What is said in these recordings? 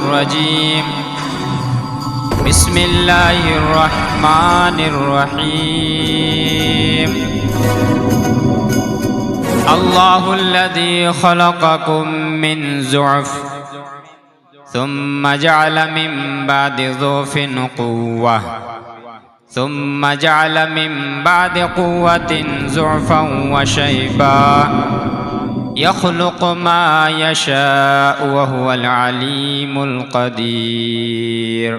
الرجيم بسم الله الرحمن الرحيم الله الذي خلقكم من ضعف ثم جعل من بعد ضعف قوة ثم جعل من بعد قوة ضعفا وشيبا يخلق ما يشاء وهو العليم القدير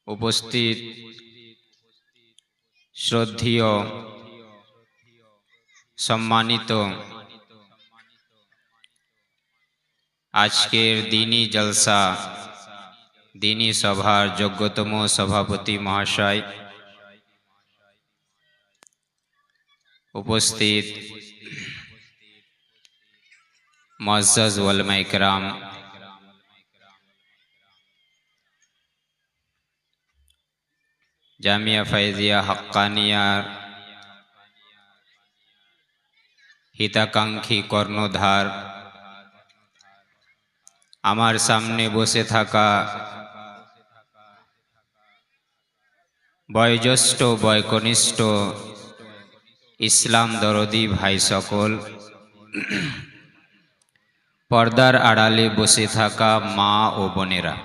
উপস্থিত শ্রদ্ধেয় সম্মানিত আজকের দিনী জলসা দিনী সভার যোগ্যতম সভাপতি মহাশয়, উপস্থিত মুআজ্জাজ উলামা ইকরাম, জামিয়া ফাইজিয়া হাক্কানিয়ার হিতাকাঙ্ক্ষী কর্ণধার, আমার সামনে বসে থাকা বয়োজ্যেষ্ঠ বয়কনিষ্ঠ ইসলাম দরদি ভাই সকল, পর্দার আড়ালে বসে থাকা মা ও বোনেরা,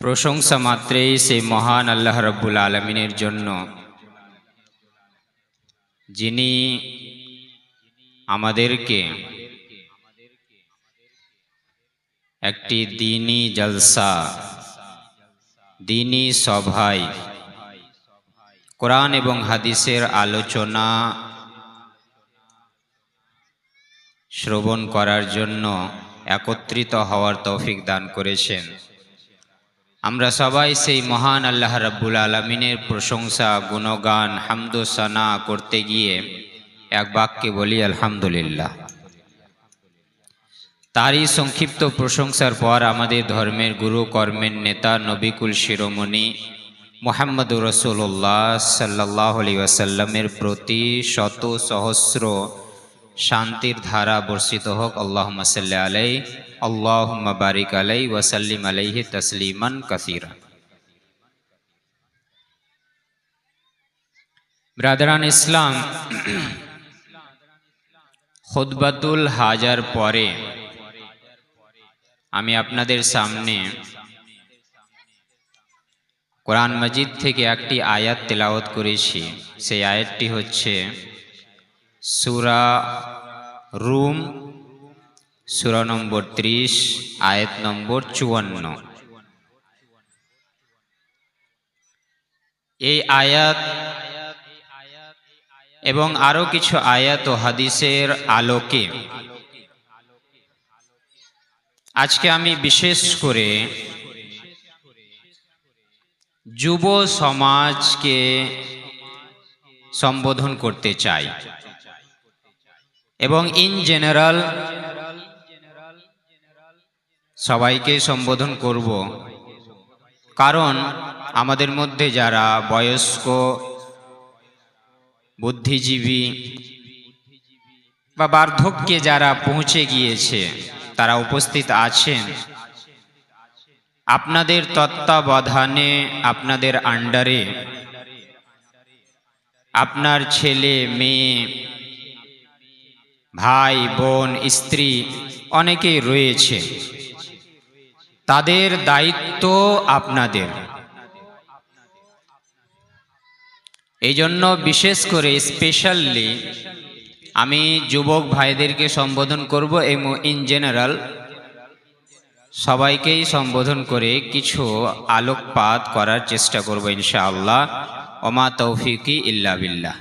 প্রশংসা মাত্রেই সেই মহান আল্লাহ রাব্বুল আলামিনের জন্য, যিনি আমাদেরকে একটি দ্বীনি জলসা দ্বীনি সভায় কোরআন এবং হাদিসের আলোচনা শ্রবণ করার জন্য একত্রিত হওয়ার তৌফিক দান করেছেন। আমরা সবাই সেই মহান আল্লাহ রাব্বুল আলামিনের প্রশংসা গুণগান হামদ ও সানা করতে গিয়ে এক বাক্যে বলি আলহামদুলিল্লাহ। তারই সংক্ষিপ্ত প্রশংসার পর আমাদের ধর্মের গুরু কর্মের নেতা নবিকুল শিরোমণি মুহাম্মদুর রাসূলুল্লাহ সাল্লাল্লাহু আলাইহি ওয়াসাল্লামের প্রতি শত সহস্র শান্তির ধারা বর্ষিত হোক। আল্লাহুম্মা সাল্লি আলাইহি আল্লাহুম্মা বারিক আলাইহি ওয়া সাল্লিম আলাইহি তাসলিমান কাসীরা। ব্রাদারান ইসলাম, খুতবাতুল হাজার পরে আমি আপনাদের সামনে কোরআন মাজিদ থেকে একটি আয়াত তেলাওয়াত করেছি। সেই আয়াতটি হচ্ছে সূরা রুম, সূরা নম্বর 30, আয়াত নম্বর 54। এই আয়াত এবং আরো কিছু আয়াত ও হাদিসের আলোকে আজকে আমি বিশেষ করে যুব সমাজকে সম্বোধন করতে চাই এবং ইন জেনারেল সবাইকে সম্বোধন করব, কারণ আমাদের মধ্যে যারা বয়স্ক বুদ্ধিজীবী বা বার্ধক্যে যারা পৌঁছে গিয়েছে তারা উপস্থিত আছেন। আপনাদের তত্ত্বাবধানে, আপনাদের আন্ডারে আপনার ছেলে মেয়ে ভাই বোন স্ত্রী অনেকেই রয়েছে। তাদের দায়িত্ব আপনাদের। এই জন্য বিশেষ করে স্পেশালি আমি যুবক ভাইদেরকে সম্বোধন করব এবং ইন জেনারেল সবাইকেই সম্বোধন করে কিছু আলোকপাত করার চেষ্টা করব ইনশাআল্লাহ। ওমা তৌফিকি ইল্লা বিল্লাহ।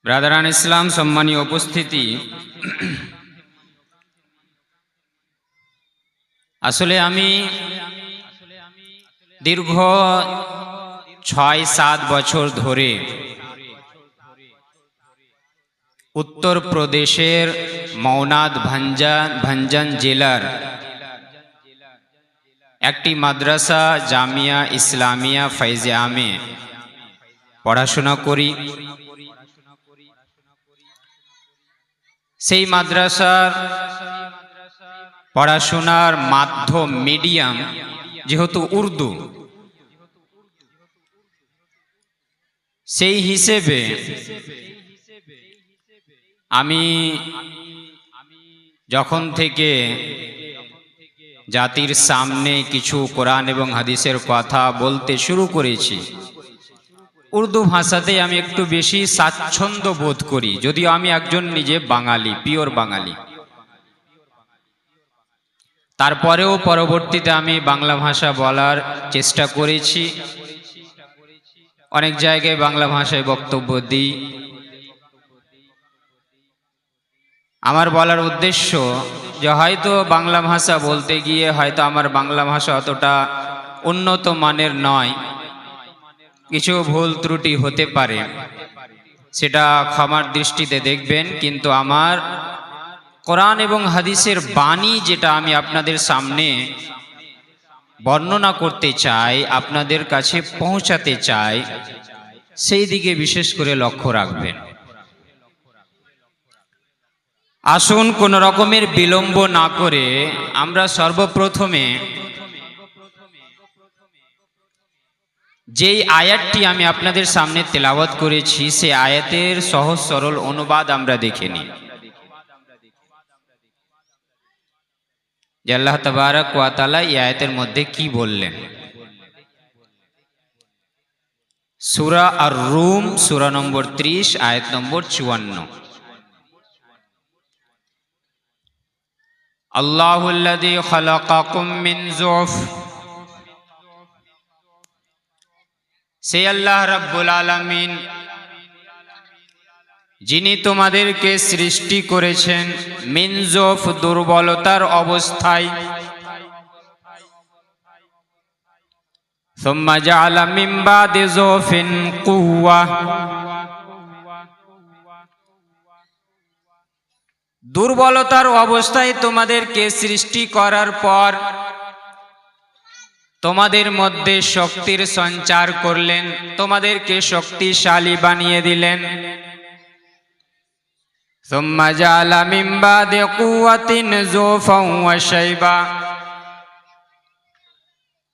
ব্রাদারান ইসলাম, সম্মানীয় উপস্থিতি, আসলে আমি দীর্ঘ ৬-৭ বছর ধরে উত্তর প্রদেশের মৌনাদ ভঞ্জন জেলার একটি মাদ্রাসা জামিয়া ইসলামিয়া ফাইজে আমে পড়াশোনা করি। সেই মাদ্রাসার পড়াশোনার মাধ্যম মিডিয়াম যেহেতু উর্দু, সেই হিসেবে আমি যখন থেকে জাতির সামনে কিছু কোরআন এবং হাদিসের কথা বলতে শুরু করেছি, উর্দু ভাষাতে আমি একটু বেশি স্বাচ্ছন্দ্য বোধ করি, যদিও আমি একজন নিজে বাঙালি, পিওর বাঙালি। তারপরেও পরবর্তীতে আমি বাংলা ভাষা বলার চেষ্টা করেছি, অনেক জায়গায় বাংলা ভাষায় বক্তব্য দিই। আমার বলার উদ্দেশ্য যে হয়তো বাংলা ভাষা বলতে গিয়ে হয়তো আমার বাংলা ভাষা অতটা উন্নত মানের নয়, কিছু ভুল ত্রুটি হতে পারে, সেটা ক্ষমার দৃষ্টিতে দেখবেন। কিন্তু আমার কোরআন এবং হাদিসের বাণী যেটা আমি আপনাদের সামনে বর্ণনা করতে চাই, আপনাদের কাছে পৌঁছাতে চাই, সেই দিকে বিশেষ করে লক্ষ্য রাখবেন। আসুন কোন রকমের বিলম্ব না করে আমরা সর্বপ্রথমে যেই আয়াতটি আমি আপনাদের সামনে তেলাওয়াত করেছি, সেই আয়াতের সহজ সরল অনুবাদ আমরা দেখে নিই। যে আল্লাহ তাবারক ওয়া তাআলা এই আয়াতের মধ্যে কি বললেন। সূরা আর-রুম সূরা নম্বর 30 আয়াত নম্বর 54। আল্লাহুল্লাযী খালাকাকুম মিন যুফ, সে আল্লাহ রাব্বুল আলামিন যিনি তোমাদেরকে সৃষ্টি করেছেন মিন যুফ, দুর্বলতার অবস্থায়, সুম্মা জাআলা মিন বাদি যুফিন কুওয়া, দুর্বলতার অবস্থায় তোমাদেরকে সৃষ্টি করার পর তোমাদের মধ্যে শক্তির সঞ্চার করলেন, তোমাদেরকে শক্তিশালী বানিয়ে দিলেন। সুম্মা জাআলা মিন বাদি কুওয়াতিন যুফান ওয়া শাইবা,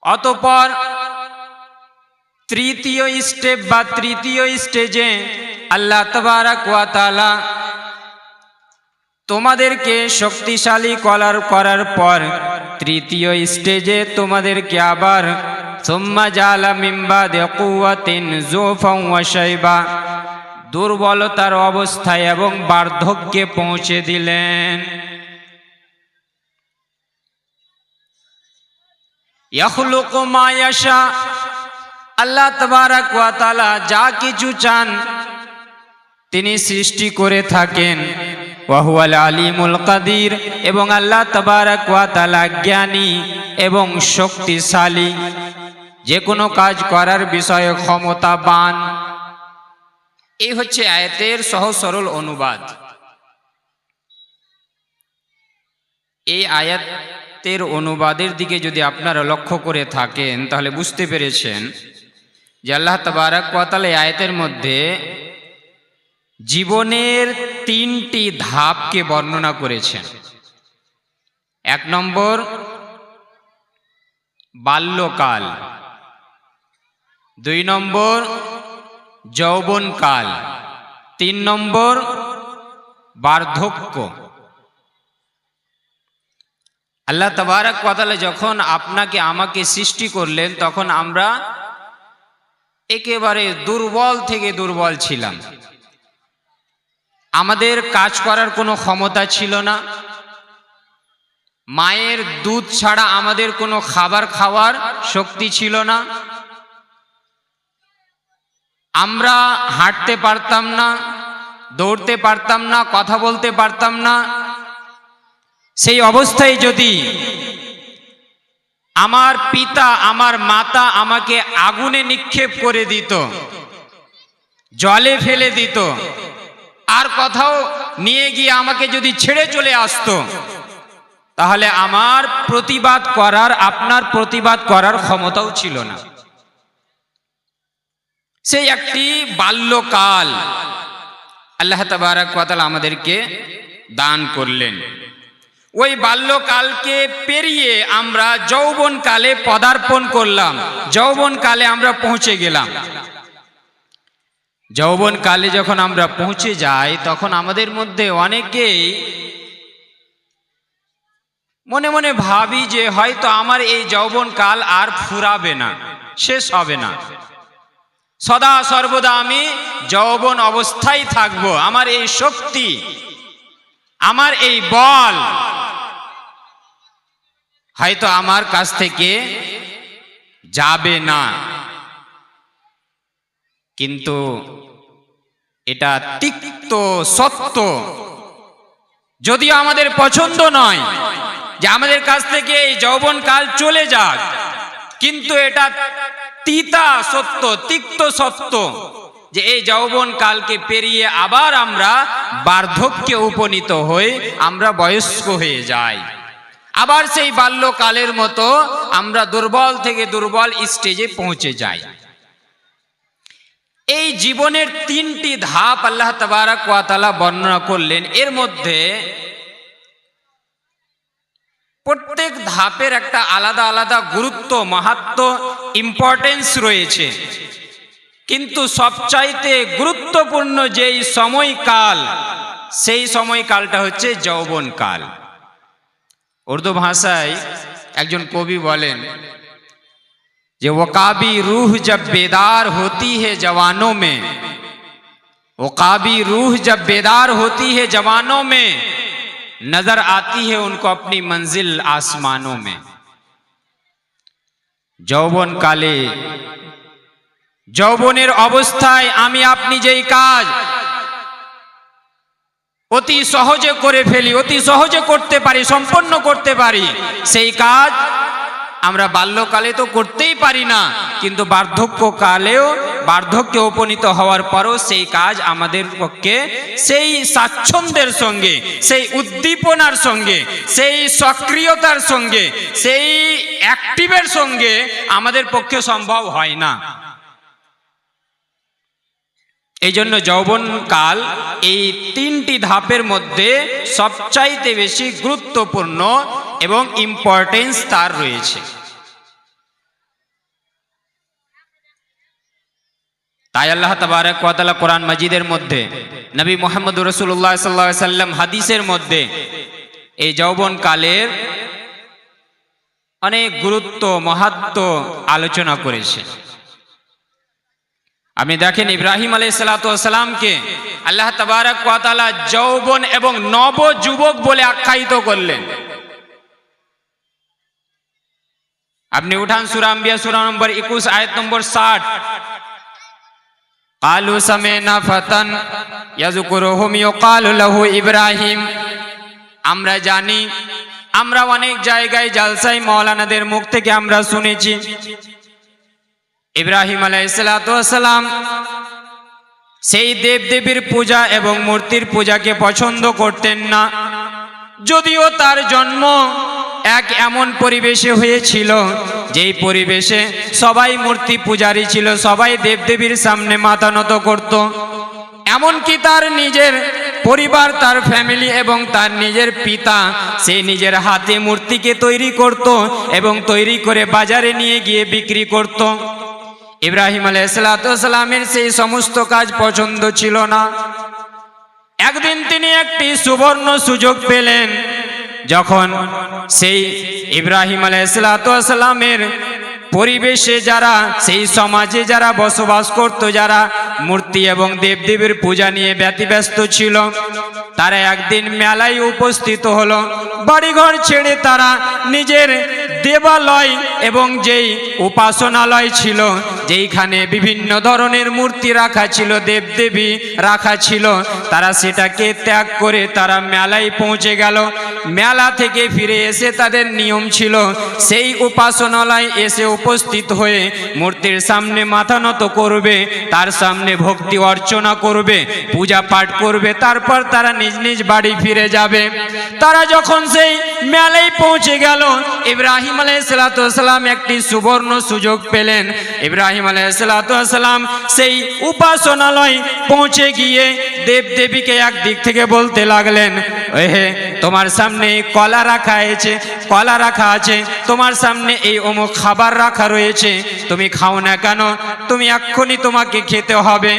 অতঃপর তৃতীয় স্টেপ বা তৃতীয় স্টেজে আল্লাহ তাবারক ওয়া তাআলা তোমাদেরকে শক্তিশালী করার পর তৃতীয় স্টেজে তোমাদেরকে আবার সুম্মা জাআলা মিন বাদি কুওয়াতিন যুফান ওয়া শাইবা, দুর্বলতার অবস্থায় এবং বার্ধক্যে পৌঁছে দিলেন। ইয়াখলুকু মা ইয়াশা, আল্লাহ তাবারক ওয়া তাআলা যা কিছু চান তিনি সৃষ্টি করে থাকেন। ওয়া হুয়াল আলিমুল কাদির, এবং আল্লাহ তাবারক ওয়া তাআলা জ্ঞানী এবং শক্তিশালী, যে কোনো কাজ করার বিষয়ে ক্ষমতাবান। এই হচ্ছে আয়াতের সহজ সরল অনুবাদ। এই আয়াতের অনুবাদের দিকে যদি আপনারা লক্ষ্য করে থাকেন তাহলে বুঝতে পেরেছেন যে আল্লাহ তাবারক ওয়া তাআলা এই আয়াতের মধ্যে জীবনের 3টি ধাপকে বর্ণনা করেছেন। 1 নম্বর বাল্যকাল, 2 নম্বর যৌবনকাল, 3 নম্বর বার্ধক্য। আল্লাহ তাবারক ওয়া তাআলা যখন আপনাকে আমাকে সৃষ্টি করলেন তখন আমরা একেবারে দুর্বল থেকে দুর্বল ছিলাম, আমাদের কাজ করার কোনো ক্ষমতা ছিল না, মায়ের দুধ ছাড়া আমাদের কোনো খাবার খাওয়ার শক্তি ছিল না, আমরা হাঁটতে পারতাম না, দৌড়তে পারতাম না, কথা বলতে পারতাম না। সেই অবস্থায় যদি আমার পিতা আমার মাতা আমাকে আগুনে নিক্ষেপ করে দিত, জলে ফেলে দিত, আর কোথাও নিয়ে গিয়ে আমাকে যদি ছেড়ে চলে আসতো, তাহলে আমার প্রতিবাদ করার, আপনার প্রতিবাদ করার ক্ষমতাও ছিল না। সেই একটি বাল্যকাল আল্লাহ তাবারক ওয়া তাআলা আমাদেরকে দান করলেন। ওই বাল্যকালকে পেরিয়ে আমরা যৌবনকালে পদার্পণ করলাম, যৌবনকালে আমরা পৌঁছে গেলাম। যৌবনকালে যখন আমরা পৌঁছে যাই তখন আমাদের মধ্যে অনেকেই মনে মনে ভাবি যে হয়তো আমার এই যৌবনকাল আর ফুরাবে না, শেষ হবে না, সদা সর্বদা আমি যৌবন অবস্থায় থাকবো, আমার এই শক্তি, আমার এই বল হয়তো আমার কাছ থেকে যাবে না। কিন্তু এটা তিক্ত সত্য, যদিও আমাদের পছন্দ নয় যে আমাদের কাছ থেকে এই যৌবনকাল চলে যাক, কিন্তু এটা তিতা সত্য, তিক্ত সত্য যে এই যৌবনকালকে পেরিয়ে আবার আমরা বার্ধক্যে উপনীত হয়ে আমরা বয়স্ক হয়ে যাই, আবার সেই বাল্যকালের মতো আমরা দুর্বল থেকে দুর্বল স্টেজে পৌঁছে যাই। এই জীবনের তিনটি ধাপ আল্লাহ তাবারক ওয়া তাআলা বর্ণনা করলেন। এর মধ্যে প্রত্যেক ধাপের একটা আলাদা আলাদা গুরুত্ব, মাহাত্ম্য, ইম্পর্টেন্স রয়েছে, কিন্তু সবচাইতে গুরুত্বপূর্ণ যেই সময়কাল, সেই সময়কালটা হচ্ছে যৌবনকাল। উর্দু ভাষায় একজন কবি বলেন যে ওকাবি रूह जब बेदार होती है जवानों में, ओकाबी रूह जब बेदार होती है जवानों में, नजर आती है उनको अपनी मंजिल आसमानों में। যৌবন কালে, যৌবনের অবস্থায় আমি আপনি যেই কাজ অতি সহজে করে ফেলি, অতি সহজে করতে পারি, সম্পন্ন করতে পারি, সেই কাজ আমরা বাল্যকালে তো করতেই পারি না, কিন্তু বার্ধক্যকালেও, বার্ধক্যে উপনীত হওয়ার পরও সেই কাজ আমাদের পক্ষে সেই স্বাচ্ছন্দ্যের সঙ্গে, সেই উদ্দীপনার সঙ্গে, সেই সক্রিয়তার সঙ্গে, সেই অ্যাক্টিভের সঙ্গে আমাদের পক্ষে সম্ভব হয় না। এই জন্য যৌবনকাল এই তিনটি ধাপের মধ্যে সবচাইতে বেশি গুরুত্বপূর্ণ এবং ইম্পর্টেন্স তার রয়েছে। তাই আল্লাহ তাবারক ওয়া তাআলা কোরআন মাজিদের মধ্যে, নবী মুহাম্মদ রাসূলুল্লাহ সাল্লাল্লাহু আলাইহি সাল্লাম হাদিসের মধ্যে এই যৌবনকালের অনেক গুরুত্ব, মাহাত্ম্য আলোচনা করেছে। আপনি দেখেন ইব্রাহিম আলাইহিস সালাতু ওয়াস সালামকে আল্লাহ তাবারক ওয়া তাআলা যৌবন এবং নব যুবক বলে আখ্যায়িত করলেন। আপনি উঠান সূরা আম্বিয়া সূরা নম্বর 21 আয়াত নম্বর 60, কালু সামিনা ফাতান ইয়াযকুরুহুম ইউকালু লাহু ইব্রাহিম। আমরা জানি, আমরা অনেক জায়গায় জালসায় মাওলানাদের মুখ থেকে আমরা শুনেছি ইব্রাহিম আলাইহিস সালাতু ওয়াস সালাম সেই দেবদেবীর পূজা এবং মূর্তির পূজাকে পছন্দ করতেন না, যদিও তার জন্ম এক এমন পরিবেশে হয়েছিল যেই পরিবেশে সবাই মূর্তি পূজারী ছিল, সবাই দেবদেবীর সামনে মাথা নত করত। এমনকি তার নিজের পরিবার, তার ফ্যামিলি এবং তার নিজের পিতা সে নিজের হাতে মূর্তিকে তৈরি করত এবং তৈরি করে বাজারে নিয়ে গিয়ে বিক্রি করত। ইব্রাহিম আলাইহিস সালাতু ওয়াস সালামের সেই সমস্ত কাজ পছন্দ ছিল না। একদিন তিনি একটি সুবর্ণ সুযোগ পেলেন, যখন সেই ইব্রাহিম আলাইহিস সালাতু ওয়াস সালামের পরিবেশে যারা, সেই সমাজে যারা বসবাস করত, যারা মূর্তি এবং দেবদেবীর পূজা নিয়ে ব্যতিব্যস্ত ছিল, তারা একদিন মেলায় উপস্থিত হলো। বাড়িঘর ছেড়ে তারা নিজের দেবালয় এবং যেই উপাসনালয় ছিল, যেইখানে বিভিন্ন ধরনের মূর্তি রাখা ছিল, দেবদেবী রাখা ছিল, তারা সেটাকে ত্যাগ করে তারা মেলায় পৌঁছে গেল। মেলা থেকে ফিরে এসে তাদের নিয়ম ছিল সেই উপাসনালয় এসে উপস্থিত হয়ে মূর্তির সামনে মাথা নত করবে, তার সামনে ভক্তি অর্চনা করবে, পূজা পাঠ করবে, তারপর তারা নিজ নিজ বাড়ি ফিরে যাবে। তারা যখন সেই মেলায় পৌঁছে গেল, ইব্রাহিম আলাইহিসসালাম একটি সুবর্ণ সুযোগ পেলেন। ইব্রাহিম আলাইহিসসালাম সেই উপাসনালয় পৌঁছে গিয়ে দেবদেবীকে একদিক থেকে বলতে লাগলেন, হে তোমার সামনে কলা রাখা আছে, তোমার সামনে এই অমুক খাবার রাখা রয়েছে, তুমি খাও না কেন? তুমি এক্ষুনি তোমাকে খেতে হবে।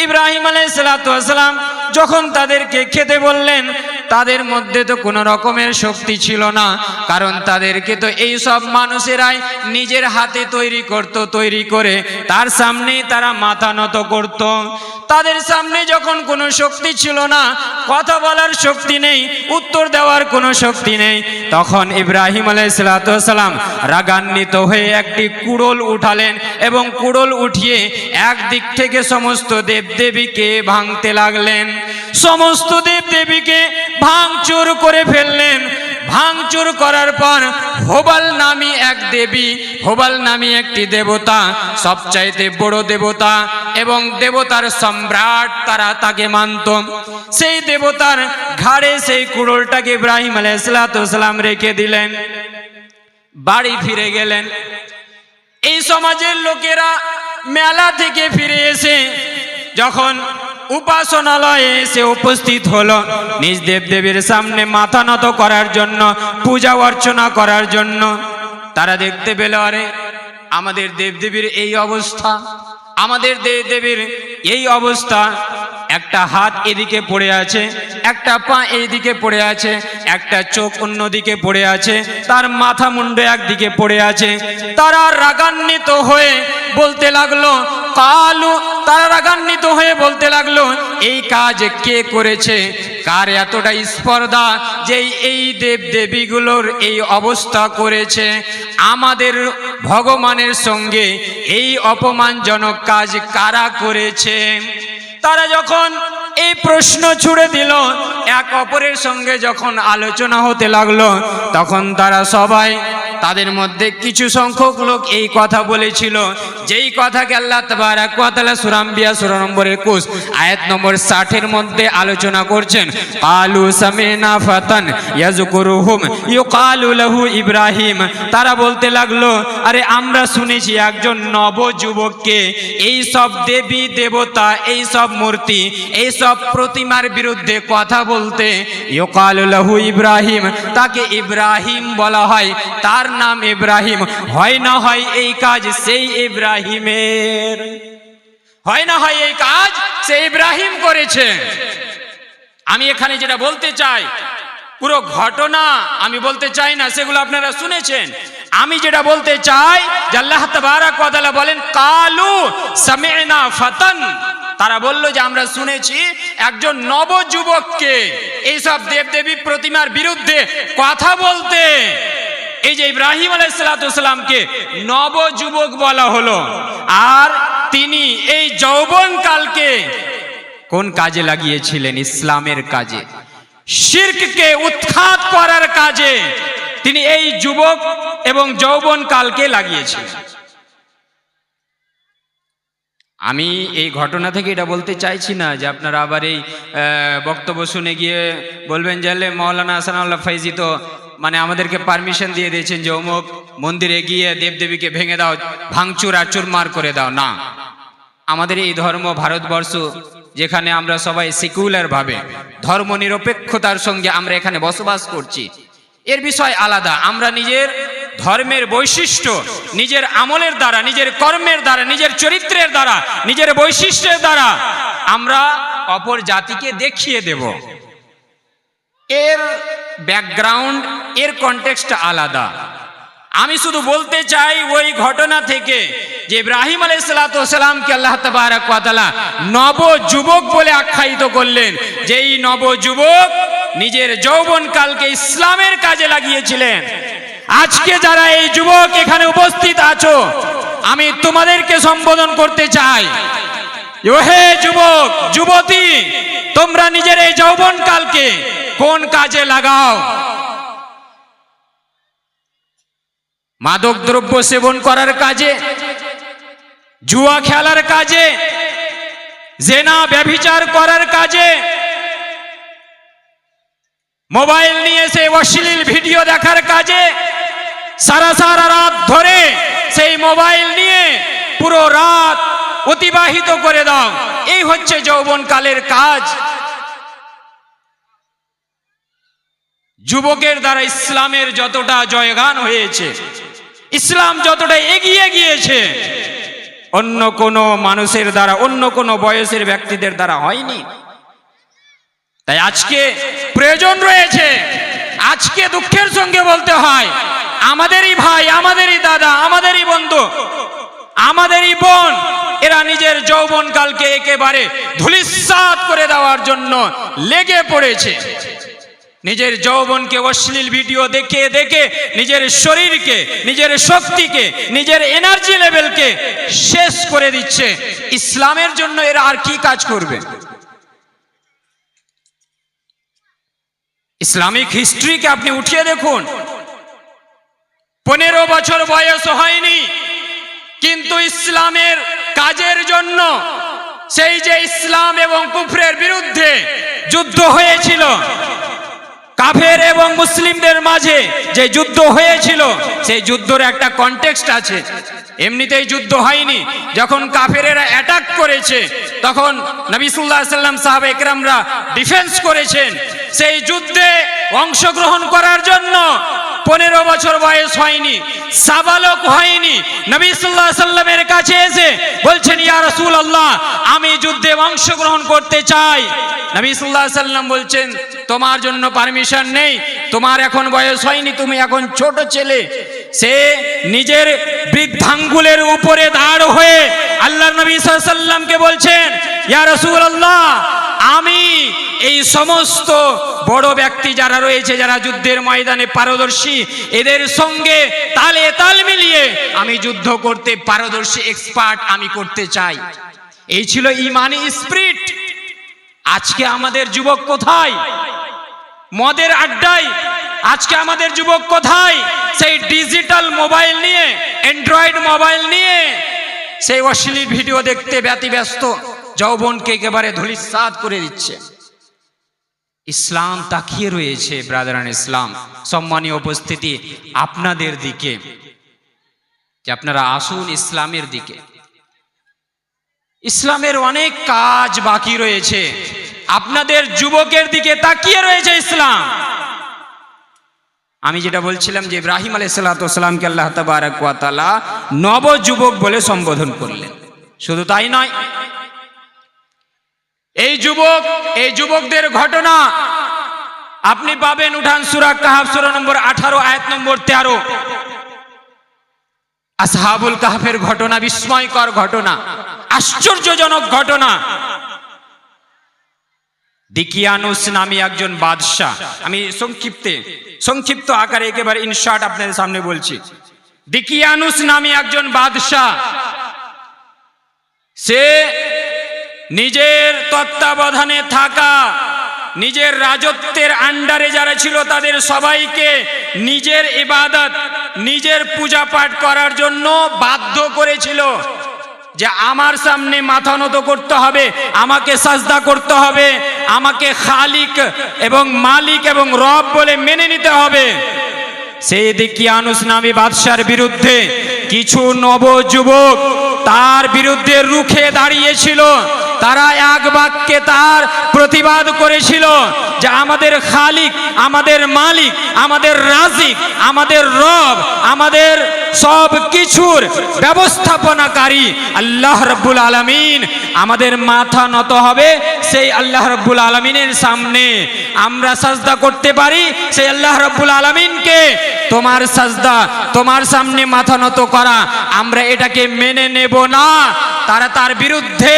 ইব্রাহিম আলাইহিসসালাম যখন তাদেরকে খেতে বললেন, তাদের মধ্যে তো কোনো রকমের শক্তি ছিল না, কারণ তাদেরকে তো এই সব মানুষেরাই নিজের হাতে তৈরি করে তার সামনেই তারা মাথা নত করত। তাদের সামনে যখন কোনো শক্তি ছিল না, কথা বলার শক্তি নেই, উত্তর দেওয়ার কোনো শক্তি নেই, তখন ইব্রাহিম আলাইহিসসালাম রাগান্বিত হয়ে একটি কুড়োল উঠালেন এবং কুড়োল উঠিয়ে একদিক থেকে সমস্ত দেবদেবীকে ভাঙতে লাগলেন। সমস্ত দেবদেবীকে ভাঙচুর করে ফেললেন। ভাঙচুর করার পর হোবাল নামী এক দেবী, হোবাল নামী একটি দেবতা, সবচাইতে বড় দেবতা এবং দেবতার সম্রাট, তারা তাকে মানত। সেই দেবতার ঘাড়ে সেই কুড়োলটাকে ইব্রাহিম আলাইহিসসালাম রেখে দিলেন, বাড়ি ফিরে গেলেন। এই সমাজের লোকেরা মেলা থেকে ফিরে এসে যখন উপাসনালয়ে এসে উপস্থিত হলো নিজ দেবদেবীর সামনে মাথা নত করার জন্য, পূজা অর্চনা করার জন্য, তারা দেখতে পেল, আরে আমাদের দেবদেবীর এই অবস্থা, আমাদের দেবদেবীর এই অবস্থা, একটা হাত এদিকে পড়ে আছে, একটা পা এইদিকে পড়ে আছে, একটা চোখ অন্যদিকে পড়ে আছে, তার মাথা মুন্ড একদিকে পড়ে আছে। তারা রাগান্বিত হয়ে বলতে লাগলো, এই কাজ কে করেছে? কার এতটা স্পর্ধা যে এই দেবদেবীগুলোর এই অবস্থা করেছে? আমাদের ভগবানের সঙ্গে এই অপমানজনক কাজ কারা করেছে? তারা যখন এই প্রশ্ন ছুড়ে দিল, এক অপরের সঙ্গে যখন আলোচনা হতে লাগলো, তখন তারা সবাই, তাদের মধ্যে কিছু সংখ্যক লোক এই কথা বলেছিল, যেই কথাকে আল্লাহ তাবারাক ওয়া তাআলা সূরা আম্বিয়া সূরা নম্বর 21 আয়াত নম্বর 60 এর মধ্যে আলোচনা করছেন। কালু সামিনা ফাতান ইয়াযকুরুহুম ইউকালু লাহু ইব্রাহিম। তারা বলতে লাগলো, আরে আমরা শুনেছি একজন নবযুবককে এই সব দেবী দেবতা, এই সব মূর্তি, এই সব প্রতিমার বিরুদ্ধে কথা বলতে, ইউকালু লাহু ইব্রাহিম, তাকে ইব্রাহিম বলা হয়, তার নাম ইব্রাহিম। হয় না হয় এই কাজ সেই ইব্রাহিমের, হয় না হয় এই কাজ সেই ইব্রাহিম করেছে। আমি এখানে যেটা বলতে চাই, পুরো ঘটনা আমি বলতে চাই না, সেগুলো আপনারা শুনেছেন। আমি যেটা বলতে চাই যে আল্লাহ তাবারাক ওয়া তাআলা বলেন, কালু সামি'না ফাতান, তারা বলল যে আমরা শুনেছি একজন নবযুবককে এইসব দেবদেবী প্রতিমার বিরুদ্ধে কথা বলতে। এই যে ইব্রাহিম আলাইহিসসালামকে নবযুবক বলা হলো, আর তিনি এই যৌবনকালকে কোন কাজে লাগিয়েছিলেন? ইসলামের কাজে, শিরককে উৎখাত করার কাজে তিনি এই যুবক এবং যৌবনকালকে লাগিয়েছিলেন। আমি এই ঘটনা থেকে এটা বলতে চাইছি না যে আপনারা আবার এই বক্তব্য শুনে গিয়ে বলবেন যে মাওলানা হাসানুল্লাহ ফাইজি তো মানে আমাদেরকে পারমিশন দিয়ে দিয়েছেন যে অমুক মন্দিরে গিয়ে দেবদেবীকে ভেঙে দাও, ভাঙচুর আর চুরমার করে দাও। না, আমাদের এই ধর্ম ভারতবর্ষ, যেখানে আমরা সবাই সেকুলার ভাবে ধর্ম নিরপেক্ষতার সঙ্গে আমরা এখানে বসবাস করছি, এর বিষয় আলাদা। আমরা নিজের ধর্মের বৈশিষ্ট্য নিজের আমলের দ্বারা, নিজের কর্মের দ্বারা, নিজের চরিত্রের দ্বারা, নিজের বৈশিষ্ট্যের দ্বারা আমরা অপর জাতিকে দেখিয়ে দেব। এর ব্যাকগ্রাউন্ড, এর কনটেক্সট আলাদা। আমি শুধু বলতে চাই ওই ঘটনা থেকে যে ইব্রাহিম আলাইহিসসালামকে আল্লাহ তাবারাক ওয়া তাআলা নবযুবক বলে আখ্যায়িত করলেন, যেই নবযুবক নিজের যৌবনকালকে ইসলামের কাজে লাগিয়েছিলেন। আজকে যারা এই যুবক এখানে উপস্থিত আছো, আমি তোমাদেরকে সম্বোধন করতে চাই, ওহে যুবক যুবতী, তোমরা নিজের এই যৌবনকালকে কোন কাজে লাগাও? মাদক দ্রব্য সেবন করার কাজে, জুয়া খেলার কাজে, জেনা ব্যভিচার করার কাজে, মোবাইল নিয়ে সেই অশ্লীল ভিডিও দেখার কাজে, সারা সারা রাত ধরে সেই মোবাইল নিয়ে পুরো রাত অতিবাহিত করে দাও। এই হচ্ছে যৌবনকালের কাজ। যুবকের দ্বারা ইসলামের যতটা জয়গান হয়েছে, ইসলাম যতটা এগিয়ে গিয়েছে, অন্য কোনো মানুষের দ্বারা, অন্য কোনো বয়সের ব্যক্তিদের দ্বারা হয়নি। তাই আজকে প্রয়োজন রয়েছে, আজকে দুঃখের সঙ্গে বলতে হয়, আমাদেরই ভাই, আমাদেরই দাদা, আমাদেরই বন্ধু, আমাদেরই বোন, এরা নিজের যৌবনকালকে একেবারে ধূলিসাৎ করে দেওয়ার জন্য লেগে পড়েছে। নিজের যৌবনকে অশ্লীল ভিডিও দেখে দেখে নিজের শরীরকে, নিজের শক্তিকে, নিজের এনার্জি লেভেলকে শেষ করে দিচ্ছে। ইসলামের জন্য এরা আর কি কাজ করবে? ইসলামিক হিস্ট্রিকে আপনি উঠিয়ে দেখুন, 15 বছর বয়স হয়নি, কিন্তু ইসলামের কাজের জন্য সেই যে ইসলাম এবং কুফরের বিরুদ্ধে যুদ্ধ হয়েছিল, কাফের এবং মুসলিমদের মাঝে যে যুদ্ধ হয়েছিল, সেই যুদ্ধের একটা কনটেক্সট আছে। এমনিতেই যুদ্ধ হয়নি। যখন কাফেরেরা অ্যাটাক করেছে, তখন নবী সাল্লাল্লাহু আলাইহি ওয়াসাল্লাম সাহাবা একরামরা ডিফেন্স করেছেন। সেই যুদ্ধে অংশগ্রহণ করার জন্য 15 বছর বয়স হয়নি, সাবালক হয়নি, নবী সাল্লাল্লাহু আলাইহি ওয়াসাল্লামের কাছে এসে বলছেন, ইয়া রাসূলুল্লাহ, আমি যুদ্ধে অংশগ্রহণ করতে চাই। নবী সাল্লাল্লাহু আলাইহি ওয়াসাল্লাম বলছেন, তোমার জন্য পারমিশন নেই, তোমার এখন বয়স হয়নি, তুমি এখন ছোট ছেলে। সে নিজের বৃদ্ধাঙ্গুলের উপরে দাঁড় হয়ে আল্লাহর নবী সাল্লাল্লাহু আলাইহি ওয়াসাল্লামকে বলছেন, ইয়া রাসূলুল্লাহ, আমি এই সমস্ত বড় ব্যক্তি যারা রয়েছে, যারা যুদ্ধের ময়দানে পারদর্শী, এদের সঙ্গে তালে তাল মিলিয়ে আমি যুদ্ধ করতে পারদর্শী, এক্সপার্ট আমি করতে চাই। এই ছিল ঈমানি স্পিরিট। আজকে আমাদের যুবক কোথায়? মদের আড্ডায়। আজকে আমাদের যুবক কোথায়? সেই ডিজিটাল মোবাইল নিয়ে, অ্যান্ড্রয়েড মোবাইল নিয়ে সেই অশ্লীল ভিডিও দেখতে ব্যতিব্যস্ত, যৌবনকে একেবারে ধূলিসাৎ করে দিচ্ছে। ইসলাম তাকিয়ে রয়েছে ব্রাদারান ইসলাম, সম্মানীয় উপস্থিতি, আপনাদের দিকে, যে আপনারা আসুন ইসলামের দিকে। ইসলামের অনেক কাজ বাকি রয়েছে, আপনাদের যুবকের দিকে তাকিয়ে রয়েছে ইসলাম। আমি যেটা বলছিলাম যে ইব্রাহিম আলাইহিসসালামকে আল্লাহ তাবারক ওয়া তাআলা নবযুবক বলে সম্বোধন করলেন। শুধু তাই নয়, এই যুবকদের ঘটনা আপনি পাবেন, উঠান সূরা কাহফ সূরা নম্বর 18 আয়াত নম্বর 13। আসহাবুল কাহফের ঘটনা, বিস্ময়কর ঘটনা, আশ্চর্যজনক ঘটনা। দিকিয়ানুস নামে একজন বাদশাহ, আমি সংক্ষিপ্ত আকারে একেবারে ইনশর্ট আপনাদের সামনে বলছি। দিকিয়ানুস নামে একজন বাদশাহ, সে নিজের তত্ত্বাবধানে থাকা, নিজের রাজত্বের আন্ডারে যারা ছিল তাদের সবাইকে নিজের ইবাদত, নিজের পূজা পাঠ করার জন্য বাধ্য করেছিল, যে আমার সামনে মাথা নত করতে হবে, আমাকে সাজদা করতে হবে, আমাকে খালিক এবং মালিক এবং রব বলে মেনে নিতে হবে। সেই দিকিয়ানুস নামী বাদশার বিরুদ্ধে কিছু নবযুবক তার বিরুদ্ধে রুখে দাঁড়িয়েছিল। তারা এক বাক্যে তার প্রতিবাদ করেছিল যে আমাদের খালিক, আমাদের মালিক, আমাদের রাজিক, আমাদের রব, আমাদের সব কিছুর ব্যবস্থাপনাকারী আল্লাহ রাব্বুল আলামিন, আমাদের মাথা নত হবে সেই আল্লাহ রাব্বুল আলামিনের সামনে। আমরা সাজদা করতে পারি সেই আল্লাহ রাব্বুল আলামিনকে। তোমার সাজদা, তোমার সামনে মাথা নত করা, আমরা এটাকে মেনে নেব না। তারা তার বিরুদ্ধে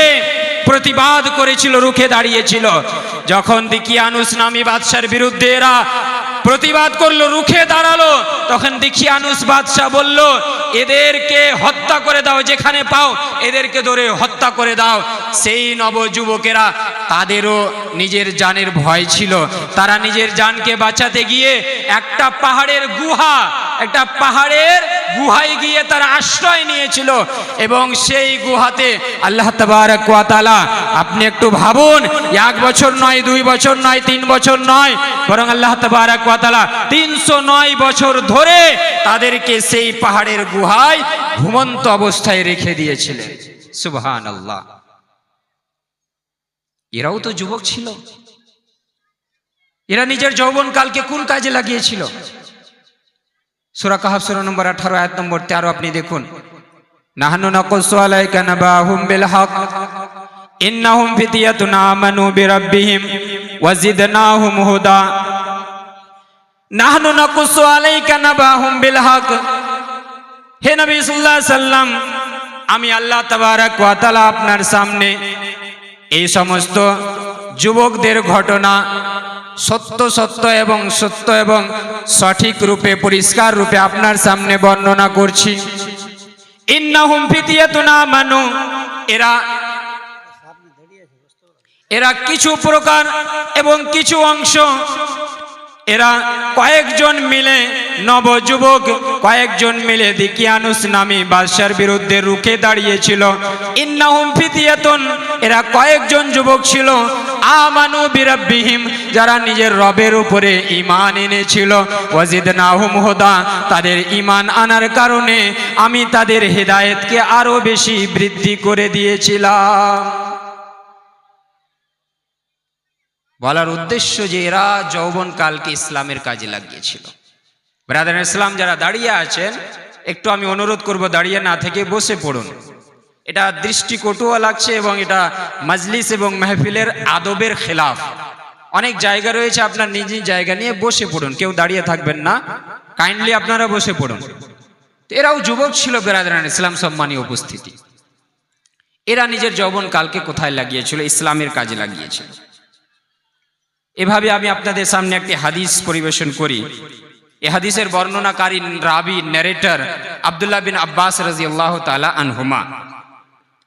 প্রতিবাদ করেছিল, রুখে দাঁড়িয়েছিল। যখন দিকিয়ানুস নামী বাদশার বিরুদ্ধে এরা প্রতিবাদ করলো, রুখে দাঁড়ালো। তখন দকিয়ানুস বাদশাহ বলল, এদেরকে হত্যা করে দাও, যেখানে পাও এদেরকে ধরে হত্যা করে দাও। সেই নবযুবকেরা, তাদেরও নিজের জানের ভয় ছিল। তারা নিজের জানকে বাঁচাতে গিয়ে একটা পাহাড়ের গুহায় গিয়ে তারা আশ্রয় নিয়েছিল। এবং সেই গুহাতে আল্লাহ তাবারক ওয়া তাআলা, আপনি একটু ভাবুন, 1 বছর নয়, 2 বছর নয়, 3 বছর নয়, বরং আল্লাহ তাবারক ওয়া তাআলা 309 বছর ধরে তাদেরকে সেই পাহাড়ের গুহায় ঘুমন্ত অবস্থায় রেখে দিয়েছিলেন। সুবহানাল্লাহ। এরাও তো যুবক ছিল। এরা নিজের যৌবনকালকে কোন কাজে লাগিয়েছিল? সূরা কাহফ সূরা নম্বর 18 আয়াত নম্বর 13 আপনি দেখুন, নাহনু নাকুসু আলাইকা নাবাহুম বিল হক ইন্নাহুম ফিতয়াতুন আমানু বিরাব্বিহিম ওয়া জিদনাহুম হুদা। নাহনু নাকুসু আলাইকা নাবাহুম বিল হক। হে নবী সাল্লাল্লাহু আলাইহি সাল্লাম, আমি আল্লাহ তাবারক ওয়া তাআলা আপনার সামনে এই সমস্ত যুবকদের ঘটনা সত্য এবং সঠিক রূপে, পরিষ্কার রূপে আপনার সামনে বর্ণনা করছি। ইন্নাহুম ফিতয়াতুন আমানু, এরা কিছু প্রকার এবং কিছু অংশ, এরা কয়েকজন মিলে, নবযুবক কয়েকজন মিলে দকিয়ানুস নামী বাদশার বিরুদ্ধে রুখে দাঁড়িয়েছিল। ইন্নাহুম ফিতয়াতুন, এরা কয়েকজন যুবক ছিল, আমানু বিরাব্বিহিম, যারা নিজের রবের উপরে ঈমান এনেছিল, ওয়াজিদনাহুম হুদা, তাদের ঈমান আনার কারণে আমি তাদের হেদায়েতকে আরো বেশি বৃদ্ধি করে দিয়েছিলাম। বলার উদ্দেশ্য যে এরা যৌবনকালকে ইসলামের কাজে লাগিয়েছিল। ব্রাদার ইসলাম যারা দাঁড়িয়ে আছেন, একটু আমি অনুরোধ করব, দাঁড়িয়ে না থেকে বসে পড়ুন। এটা দৃষ্টিকটুও লাগছে এবং এটা মজলিস এবং মাহফিলের আদবের খেলাফ। অনেক জায়গা রয়েছে, আপনার নিজ জায়গা নিয়ে বসে পড়ুন, কেউ দাঁড়িয়ে থাকবেন না, কাইন্ডলি আপনারা বসে পড়ুন। এরাও যুবক ছিল ব্রাদার ইসলাম, সম্মানীয় উপস্থিতি। এরা নিজের যৌবনকালকে কোথায় লাগিয়েছিল? ইসলামের কাজে লাগিয়েছিল। এভাবে আমি আপনাদের সামনে একটি হাদিস পরিবেশন করি। এই হাদিসের বর্ণনাকারী রাবি, ন্যারেটর আব্দুল্লাহ বিন আব্বাস রাদিয়াল্লাহু তাআলা আনহুমা।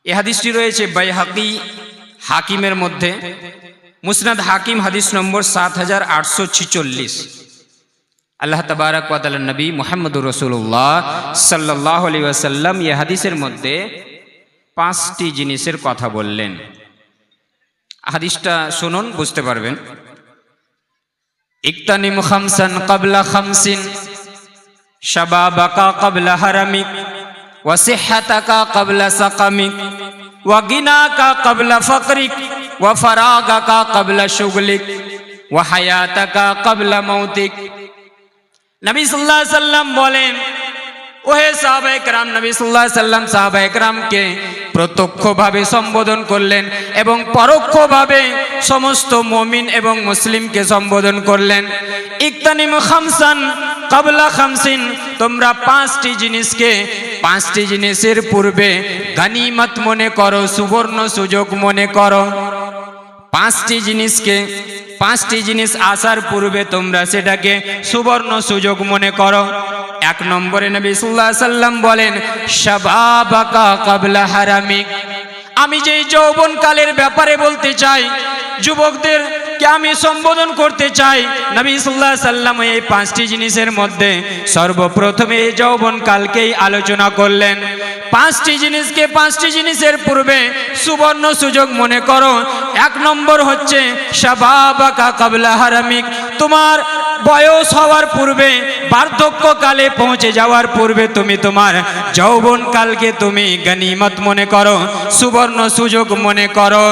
এই হাদিসটি রয়েছে বাইহাকি হাকিমের মধ্যে, মুসনাদ হাকিম হাদিস নম্বর 7846। আল্লাহ তাবারক ওয়া তাআলা নবী মুহাম্মদুর রাসূলুল্লাহ সাল্লাল্লাহু আলাইহি ওয়াসাল্লাম এই হাদিসের মধ্যে 5টি জিনিসের কথা বললেন। হাদিসটা শুনুন, বুঝতে পারবেন। ইকতানিম খামসান ক্বাবলা খামসিন, শাবাবাকা ক্বাবলা হারামিক, ওয়া সিহহাতাকা ক্বাবলা সাকামিক, ওয়া গিনাকা ক্বাবলা ফাকরিক, ওয়া ফারাগাকা ক্বাবলা শুগলিক, ওয়া হায়াতাকা ক্বাবলা মাউতিক। নবী সাল্লাল্লাহু আলাইহি সাল্লাম বলেন, ওহে সাহাবায়ে কেরাম, নবী সাল্লাল্লাহু আলাইহি সাল্লাম সাহাবায়ে কেরামকে প্রত্যক্ষভাবে সম্বোধন করলেন এবং পরোক্ষভাবে সমস্ত মুমিন এবং মুসলিমকে সম্বোধন করলেন। ইকতানিম খামসান ক্বাবলা খামসিন, তোমরা 5টি জিনিসকে 5টি জিনিসের পূর্বে গনিমত মনে করো, সুবর্ণ সুযোগ মনে করো। 5টি জিনিসকে, 5টি জিনিস আসার পূর্বে তোমরা সেটাকে সুবর্ণ সুযোগ মনে করো। 1 নম্বরে নবী সাল্লাল্লাহু আলাইহি সাল্লাম বলেন, শাবাবাকা ক্বাবলা হারামিক। আমি যেই যৌবনকালের ব্যাপারে বলতে চাই, যুবকদেরকে আমি সম্বোধন করতে চাই, নবী সাল্লাল্লাহু আলাইহি সাল্লাম এই 5টি জিনিসের মধ্যে সর্বপ্রথমে এই যৌবনকালকেই আলোচনা করলেন। 5টি জিনিসকে 5টি জিনিসের পূর্বে সুবর্ণ সুযোগ মনে করো। 1 নম্বর হচ্ছে শাবাবাকা ক্বাবলা হারামিক, তোমার বয়স হওয়ার পূর্বে, বার্ধক্যকালে পৌঁছে যাওয়ার পূর্বে তুমি তোমার যৌবনকালকে তুমি গনিমত মনে করো, সুবর্ণ সুযোগ মনে করো।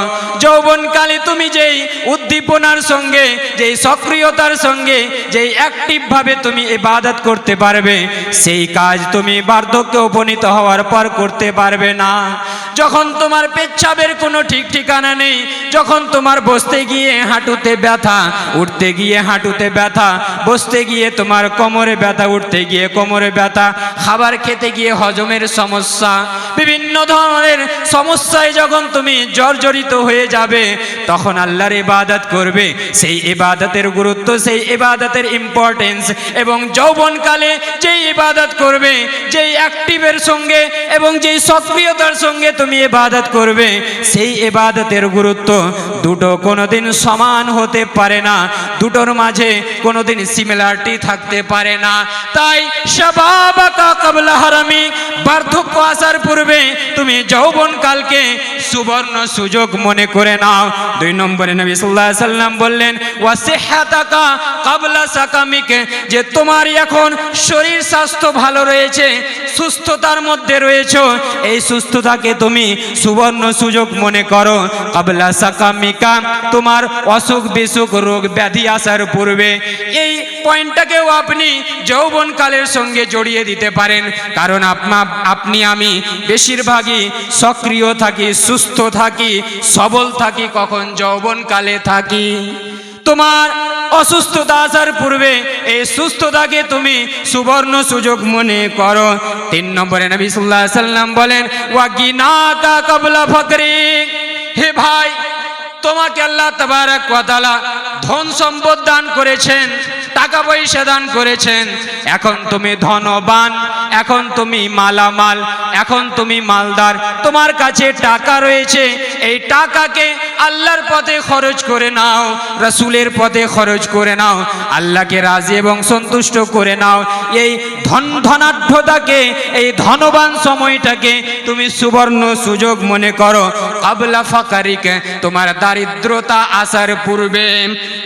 যৌবনকালে তুমি যেই উদ্দীপনার সঙ্গে, যেই সক্রিয়তার সঙ্গে, যেই অ্যাক্টিভভাবে তুমি ইবাদত করতে পারবে, সেই কাজ তুমি বার্ধক্যে উপনীত হওয়ার পর করতে পারবে না। যখন তোমার পেচ্ছাবের কোনো ঠিক ঠিকানা নেই, যখন তোমার বসতে গিয়ে হাঁটুতে ব্যথা, উঠতে গিয়ে হাঁটুতে ব্যথা, বসতে গিয়ে তোমার কোমরে ব্যথা, উঠতে গিয়ে কোমরে ব্যথা, খাবার খেতে গিয়ে হজমের সমস্যা, বিভিন্ন ধরনের সমস্যায় যখন তুমি জর্জরিত হয়ে যাবে, তখন আল্লাহর ইবাদত করবে, সেই ইবাদতের গুরুত্ব, সেই ইবাদতের ইম্পর্টেন্স, এবং যৌবনকালে যেই ইবাদত করবে, যেই অ্যাক্টিভের সঙ্গে এবং যেই সক্রিয়তার সঙ্গে তুমি ইবাদত করবে, সেই ইবাদতের গুরুত্ব দুটো কোনোদিন সমান হতে পারে না, দুটোর মাঝে কোনোদিন সিমিলারিটি থাকতে পারে না। তাই শাবাবাকা ক্বাবলা হারামি, বার্ধক্য আসার পূর্বে তুমি যৌবনকালকে সুবর্ণ সুযোগ মনে করে নাও। 2 নম্বরে নবী সাল্লাল্লাহু আলাইহি সাল্লাম বললেন ওয়াসিহাতাকা ক্বাবলা সাকামিক, যে তোমার এখন শরীর স্বাস্থ্য ভালো রয়েছে, সুস্থতার মধ্যে রয়েছে, এই সুস্থতাকে তুমি সুবর্ণ সুযোগ মনে করো। ক্বাবলা সাকামিকা, তোমার অসুখ বিসুখ রোগ ব্যাধি আসার পূর্বে। এই পয়েন্টটাকেও আপনি যৌবনকালের সঙ্গে জড়িয়ে দিতে পারেন, কারণ আপনি আমি বেশিরভাগই সক্রিয় থাকি, সুস্থ থাকি, সবল থাকি কখন? যৌবনকালে থাকি। তোমার অসুস্থতা আসার পূর্বে এই সুস্থতাকে তুমি সুবর্ণ সুযোগ মনে করো। 3 নম্বরে নবী সাল্লাল্লাহু আলাইহি সাল্লাম বলেন ওয়া গিনাকা ক্বাবলা ফাকরিক, হে ভাই, তোমাকে আল্লাহ তাবারাক ওয়া তাআলা ধন সম্পদ দান করেছেন, টাকা পয়সা দান করেছেন, এখন তুমি ধনবান, এখন তুমি মালামাল, এখন তুমি মালদার, তোমার কাছে টাকা রয়েছে, এই টাকাকে আল্লাহর পথে খরচ করে নাও, রাসূলের পথে খরচ করে নাও, আল্লাহকে রাজি এবং সন্তুষ্ট করে নাও। এই ধনাঢ্যতাকে, এই ধনবান সময়টাকে তুমি সুবর্ণ সুযোগ মনে করো। ক্বাবলা ফাকারিক, তোমার দারিদ্রতা আসার পূর্বে।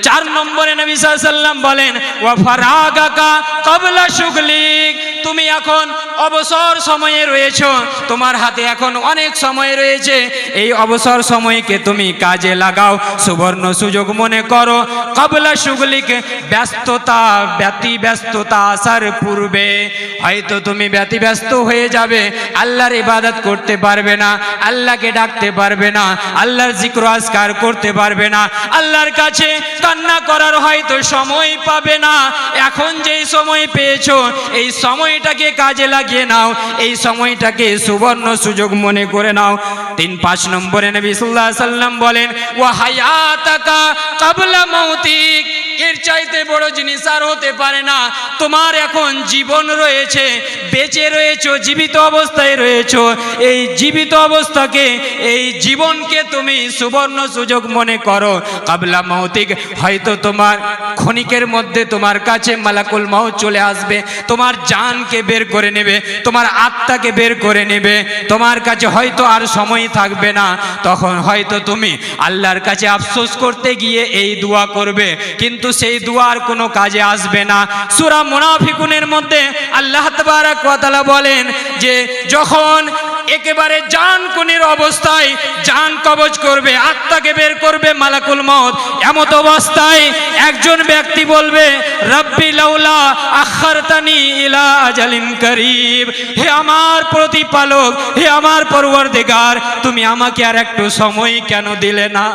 4 নম্বরে নবী সাল্লাল্লাহু আলাইহি সাল্লাম বলেন ওয়া ফারাগাকা ক্বাবলা শুগলিক, তুমি এখন অবসর সময়ে রয়েছো, তোমার হাতে এখন অনেক সময় রয়েছে, এই অবসর সময়কে তুমি কাজে লাগাও, সুবর্ণ সুযোগ মনে করো। ক্বাবলা শুগলিক, ব্যস্ততা, ব্যতিব্যস্ততা আসার পূর্বে। হয়তো তুমি ব্যতিব্যস্ত হয়ে যাবে, আল্লাহর ইবাদত করতে পারবে না, আল্লাহকে ডাকতে পারবে না, আল্লাহর জিক্র আজকার করতে পারবে না, আল্লাহর কাছে কান্না করার হয়তো সময় পাবে না। এখন যেই সময় পেয়েছো, এই সময়টাকে কাজে লাগিয়ে নাও, এই সময়টাকে সুবর্ণ সুযোগ মনে করে নাও। 3-5 নম্বরে নবী সাল্লাল্লাহু আলাইহি সাল্লাম বলেন ওয়া হায়াতাকা ক্বাবলা মাউতিক, এর চাইতে বড় জিনিস আর হতে পারে না। তোমার এখন জীবন রয়েছে, বেঁচে রয়েছো, জীবিত অবস্থায় রয়েছো, এই জীবিত অবস্থাকে, এই জীবনকে তুমি সুবর্ণ সুযোগ মনে করো। ক্বাবলা মাউতিক, হয়তো তোমার ক্ষণিকের মধ্যে তোমার কাছে মালাকুল মাউত চলে আসবে, তোমার জানকে বের করে নেবে, তোমার আত্মাকে বের করে নেবে, তোমার কাছে হয়তো আর সময় থাকবে না। তখন হয়তো তুমি আল্লাহর কাছে আফসোস করতে গিয়ে এই দোয়া করবে, কিন্তু সেই দোয়া আর কোনো কাজে আসবে না। সূরা মুনাফিকুনের মধ্যে আল্লাহ তাবারাক ওয়া তাআলা বলেন যে যখন একেবারে জান কুনির অবস্থায় জান কবজ করবে, আত্মাকে বের করবে মালাকুল মউত, এমত অবস্থায় একজন ব্যক্তি বলবে রব্বি লাউলা আখারতানি ইলা আজালিন করিব, হে আমার প্রতিপালক, হে আমার পরওয়ারদিগার, তুমি আমাকে আর একটু সময় কেন দিলে না?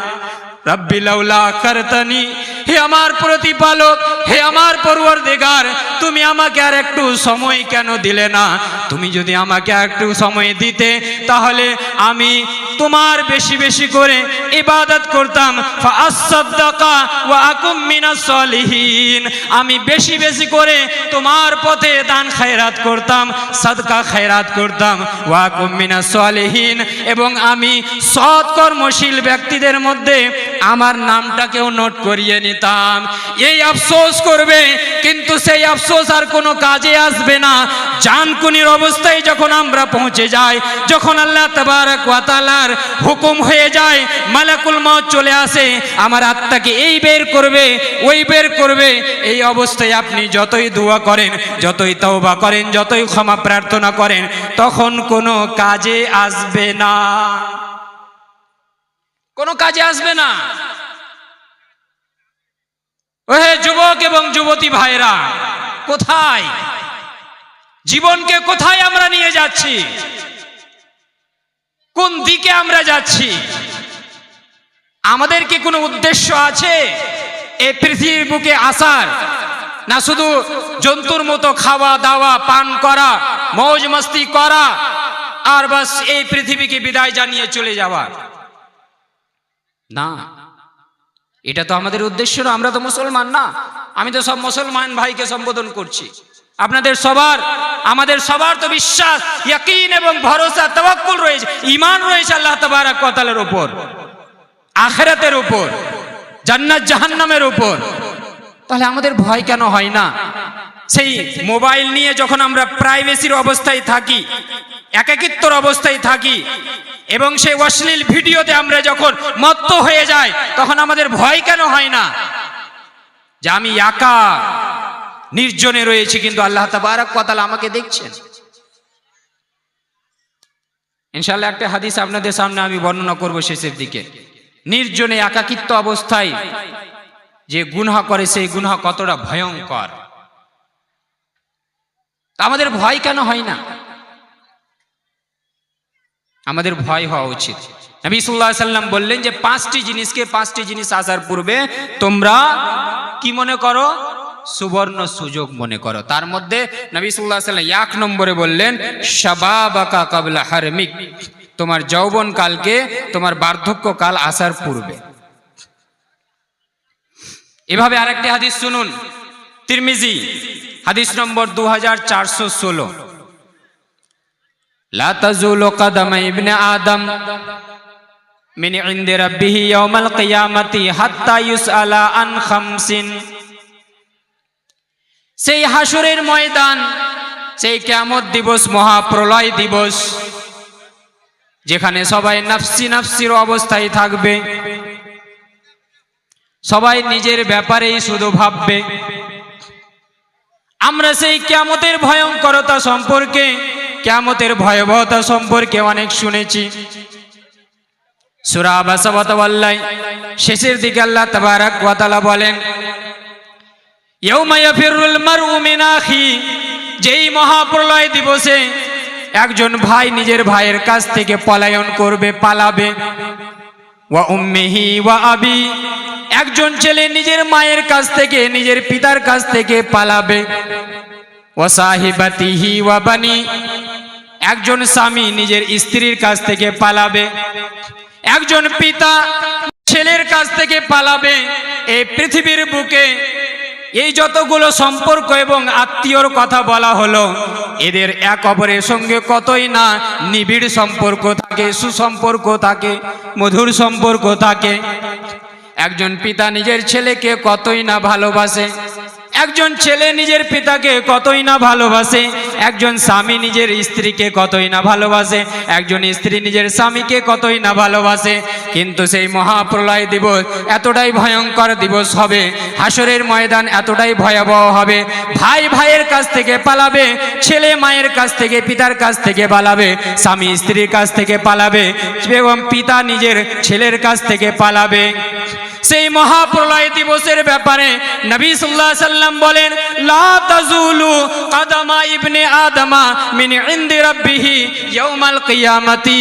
রব্বি লাউলা আখারতানি, হে আমার প্রতিপালক, হে আমার পরওয়ারদিগার, তুমি আমাকে আর একটু সময় কেন দিলে না? তুমি যদি আমাকে আর একটু সময় দিতে, তাহলে আমি তোমার বেশি বেশি করে ইবাদত করতাম, ফাআসাদদাকা ওয়া আকুম মিনাস সলিহিন, আমি বেশি বেশি করে তোমার পথে দান খায়রাত করতাম, সাদকা খায়রাত করতাম, ওয়া আকুম মিনাস সলিহিন, এবং আমি সৎ কর্মশীল ব্যক্তিদের মধ্যে আমার নামটাকেও নোট করিয়ে নিতাম। এই আফসোস করবে, কিন্তু সেই আফসোস আর কোনো কাজে আসবে না। জানকুনির অবস্থায় যখন আমরা পৌঁছে যাই, যখন আল্লাহ তাবারাক ওয়া তাআলার হুকুম হয়ে যায়, মালাকুল মউত চলে আসে, আমার আত্মাকে এই বের করবে, ওই বের করবে, এই অবস্থায় আপনি যতই দোয়া করেন, যতই তওবা করেন, যতই ক্ষমা প্রার্থনা করেন, তখন কোনো কাজে আসবে না, কোনো কাজে আসবে না। ওহে যুবক এবং যুবতী ভাইরা, কোথায় জীবনকে, কোথায় আমরা নিয়ে যাচ্ছি? কোন দিকে আমরা যাচ্ছি? আমাদের কি কোনো উদ্দেশ্য আছে এই পৃথিবীর বুকে আসার? না শুধু জন্তুর মতো খাওয়া দাওয়া, পান করা, মौज মস্তি করা, আর বাস এই পৃথিবীকে বিদায় জানিয়ে চলে যাওয়া? না, এটা তো আমাদের উদ্দেশ্য না। আমরা তো মুসলমান না, আমি তো সব মুসলমান ভাইকে সম্বোধন করছি। আপনাদের সবার, আমাদের সবার তো বিশ্বাস, ইয়াকিন এবং ভরসা, তাওয়াক্কুল রয়েছে, ঈমান রয়েছে আল্লাহ তাবারক ওয়া তাআলার উপর, আখিরাতের উপর, জান্নাত জাহান্নামের উপর। তাহলে আমাদের ভয় কেন হয় না? সেই মোবাইল নিয়ে যখন আমরা প্রাইভেসির অবস্থায় থাকি, একাকিত্বর অবস্থায় থাকি, এবং সেই অশ্লীল ভিডিওতে আমরা যখন মত্ত হয়ে যাই, তখন আমাদের ভয় কেন হয় না যে আমি একা নির্জনে রয়েছি, কিন্তু আল্লাহ তাবারক ওয়া তাআলা আমাকে দেখছেন। ইনশাআল্লাহ একটা হাদিস আপনাদের সামনে আমি বর্ণনা করব শেষের দিকে। নির্জনে একাকিত্ব অবস্থায় যে গুনাহ করে, সেই গুনাহ কতটা ভয়ঙ্কর। আমাদের ভয় কেন হয় না? আমাদের ভয় হওয়া উচিত। নবী সাল্লাল্লাহু আলাইহি সাল্লাম বললেন যে পাঁচটি জিনিস আসার পূর্বে তোমরা কি মনে করো? সুবর্ণ সুযোগ মনে করো। তার মধ্যে নবী সাল্লাল্লাহু আলাইহি সাল্লাম 1 নম্বরে বললেন শাবাবাকা ক্বাবলা হারমিক, তোমার যৌবন কালকে, তোমার বার্ধক্য কাল আসার পূর্বে। এভাবে আরেকটি হাদিস শুনুন, তিরমিজি হাদিস নম্বর 2416, লা তাজুলু কদমা ইবনে আদম মিন ইনদি রাব্বিহি ইয়াউমাল কিয়ামাতি হাত্তা ইউসআলা আন খামসিন। সেই হাসরের ময়দান, সেই কিয়ামত দিবস, মহাপ্রলয় দিবস, যেখানে সবাই নাফসি নাফসির অবস্থায় থাকবে, সবাই নিজের ব্যাপারেই শুধু ভাববে। আমরা সেই কিয়ামতের ভয়ঙ্করতা সম্পর্কে, কিয়ামতের ভয়াবহতা সম্পর্কে অনেক শুনেছি। সূরা আবাসা ওয়া তাওয়াল্লা শেষের দিকে আল্লাহ তাবারক ওয়া তাআলা বলেন ইয়াউমা ইয়াফিরুল মারউ মিন আখি, যেই মহাপ্রলয় দিবসে একজন ভাই নিজের ভাইয়ের কাছ থেকে পলায়ন করবে, পালাবে। ওয়া উম্মিহি ওয়া আবি, একজন ছেলে নিজের মায়ের কাছ থেকে, নিজের পিতার কাছ থেকে পালাবে। ওয়া সাহিবাতিহি ওয়া বানি, একজন স্বামী নিজের স্ত্রীর কাছ থেকে পালাবে। একজন পিতা ছেলের কাছ থেকে পালাবে। এই পৃথিবীর বুকে এই যতগুলো সম্পর্ক এবং আত্মীয়র কথা বলা হলো, এদের এক অপরের সঙ্গে কতই না নিবিড় সম্পর্ক থাকে, সুসম্পর্ক থাকে, মধুর সম্পর্ক থাকে। একজন পিতা নিজের ছেলেকে কতই না ভালোবাসে, একজন ছেলে নিজের পিতাকে কতই না ভালোবাসে, একজন স্বামী নিজের স্ত্রীকে কতই না ভালোবাসে, একজন স্ত্রী নিজের স্বামীকে কতই না ভালোবাসে। কিন্তু সেই মহাপ্রলয় দিবস এতটাই ভয়ঙ্কর দিবস হবে, হাসরের ময়দান এতটাই ভয়াবহ হবে, ভাই ভাইয়ের কাছ থেকে পালাবে, ছেলে মায়ের কাছ থেকে, পিতার কাছ থেকে পালাবে, স্বামী স্ত্রীর কাছ থেকে পালাবে, এবং পিতা নিজের ছেলের কাছ থেকে পালাবে। সেই মহাপ্রলয় দিবসের ব্যাপারে নবী সাল্লাল্লাহু আলাইহি সাল্লাম বলেন লা তাজুলু কদমা ইবনে আদমা মিন ইনদি রাব্বিহি ইয়াউমাল কিয়ামাতি।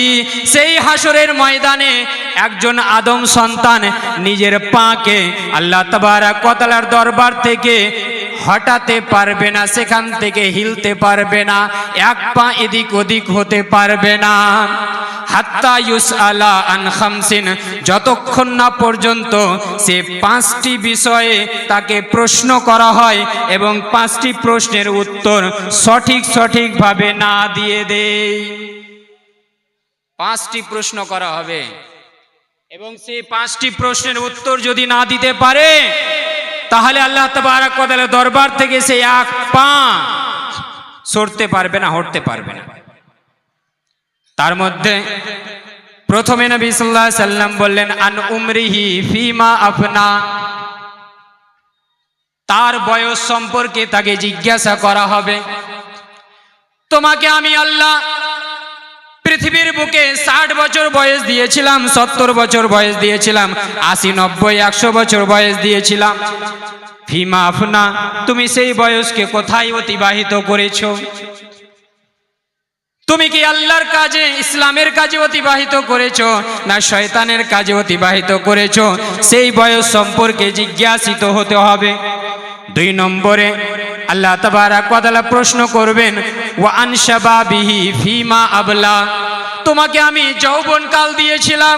সেই হাসরের ময়দানে একজন আদম সন্তান নিজের পাকে আল্লাহ তাবারক ওয়া তাআলার দরবার থেকে হটাতে পারবে না, সেখান থেকে হিলতে পারবে না, এক পা এদিক ওদিক হতে পারবে না। হাত্তা ইউসআলা আন খামসিন, যতক্ষণ না পর্যন্ত সে 5টি বিষয়ে তাকে প্রশ্ন করা হয় এবং 5টি প্রশ্নের উত্তর সঠিকভাবে না দিয়ে দেয়। 5টি প্রশ্ন করা হবে এবং সেই 5টি প্রশ্নের উত্তর যদি না দিতে পারে, তাহলে আল্লাহ তাবারক ওয়া তাআলার দরবার থেকে সে এক পা সরতে পারবে না, হটতে পারবে না। তার মধ্যে প্রথমে নবী সাল্লাল্লাহু আলাইহি সাল্লাম বললেন আন উমরিহি ফিমা আফনা, তার বয়স সম্পর্কে তাকে জিজ্ঞাসা করা হবে। তোমাকে আমি আল্লাহ পৃথিবীর বুকে 60 বছর বয়স দিয়েছিলাম, 70 বছর বয়স দিয়েছিলাম, 80, 90, 100 বছর বয়স দিয়েছিলাম। ফিমা আফনা, তুমি সেই বয়সকে কোথায় অতিবাহিত করেছো? তুমি কি আল্লাহর কাজে, ইসলামের কাজে অতিবাহিত করেছো না শয়তানের কাজে অতিবাহিত করেছো? সেই বয়স সম্পর্কে জিজ্ঞাসিত হতে হবে। 2 নম্বরে আল্লাহ তাবারক ওয়া তাআলা প্রশ্ন করবেন ওয়া আন শাবাবিহি ফিমা আবলা, তোমাকে আমি যৌবনকাল দিয়েছিলাম,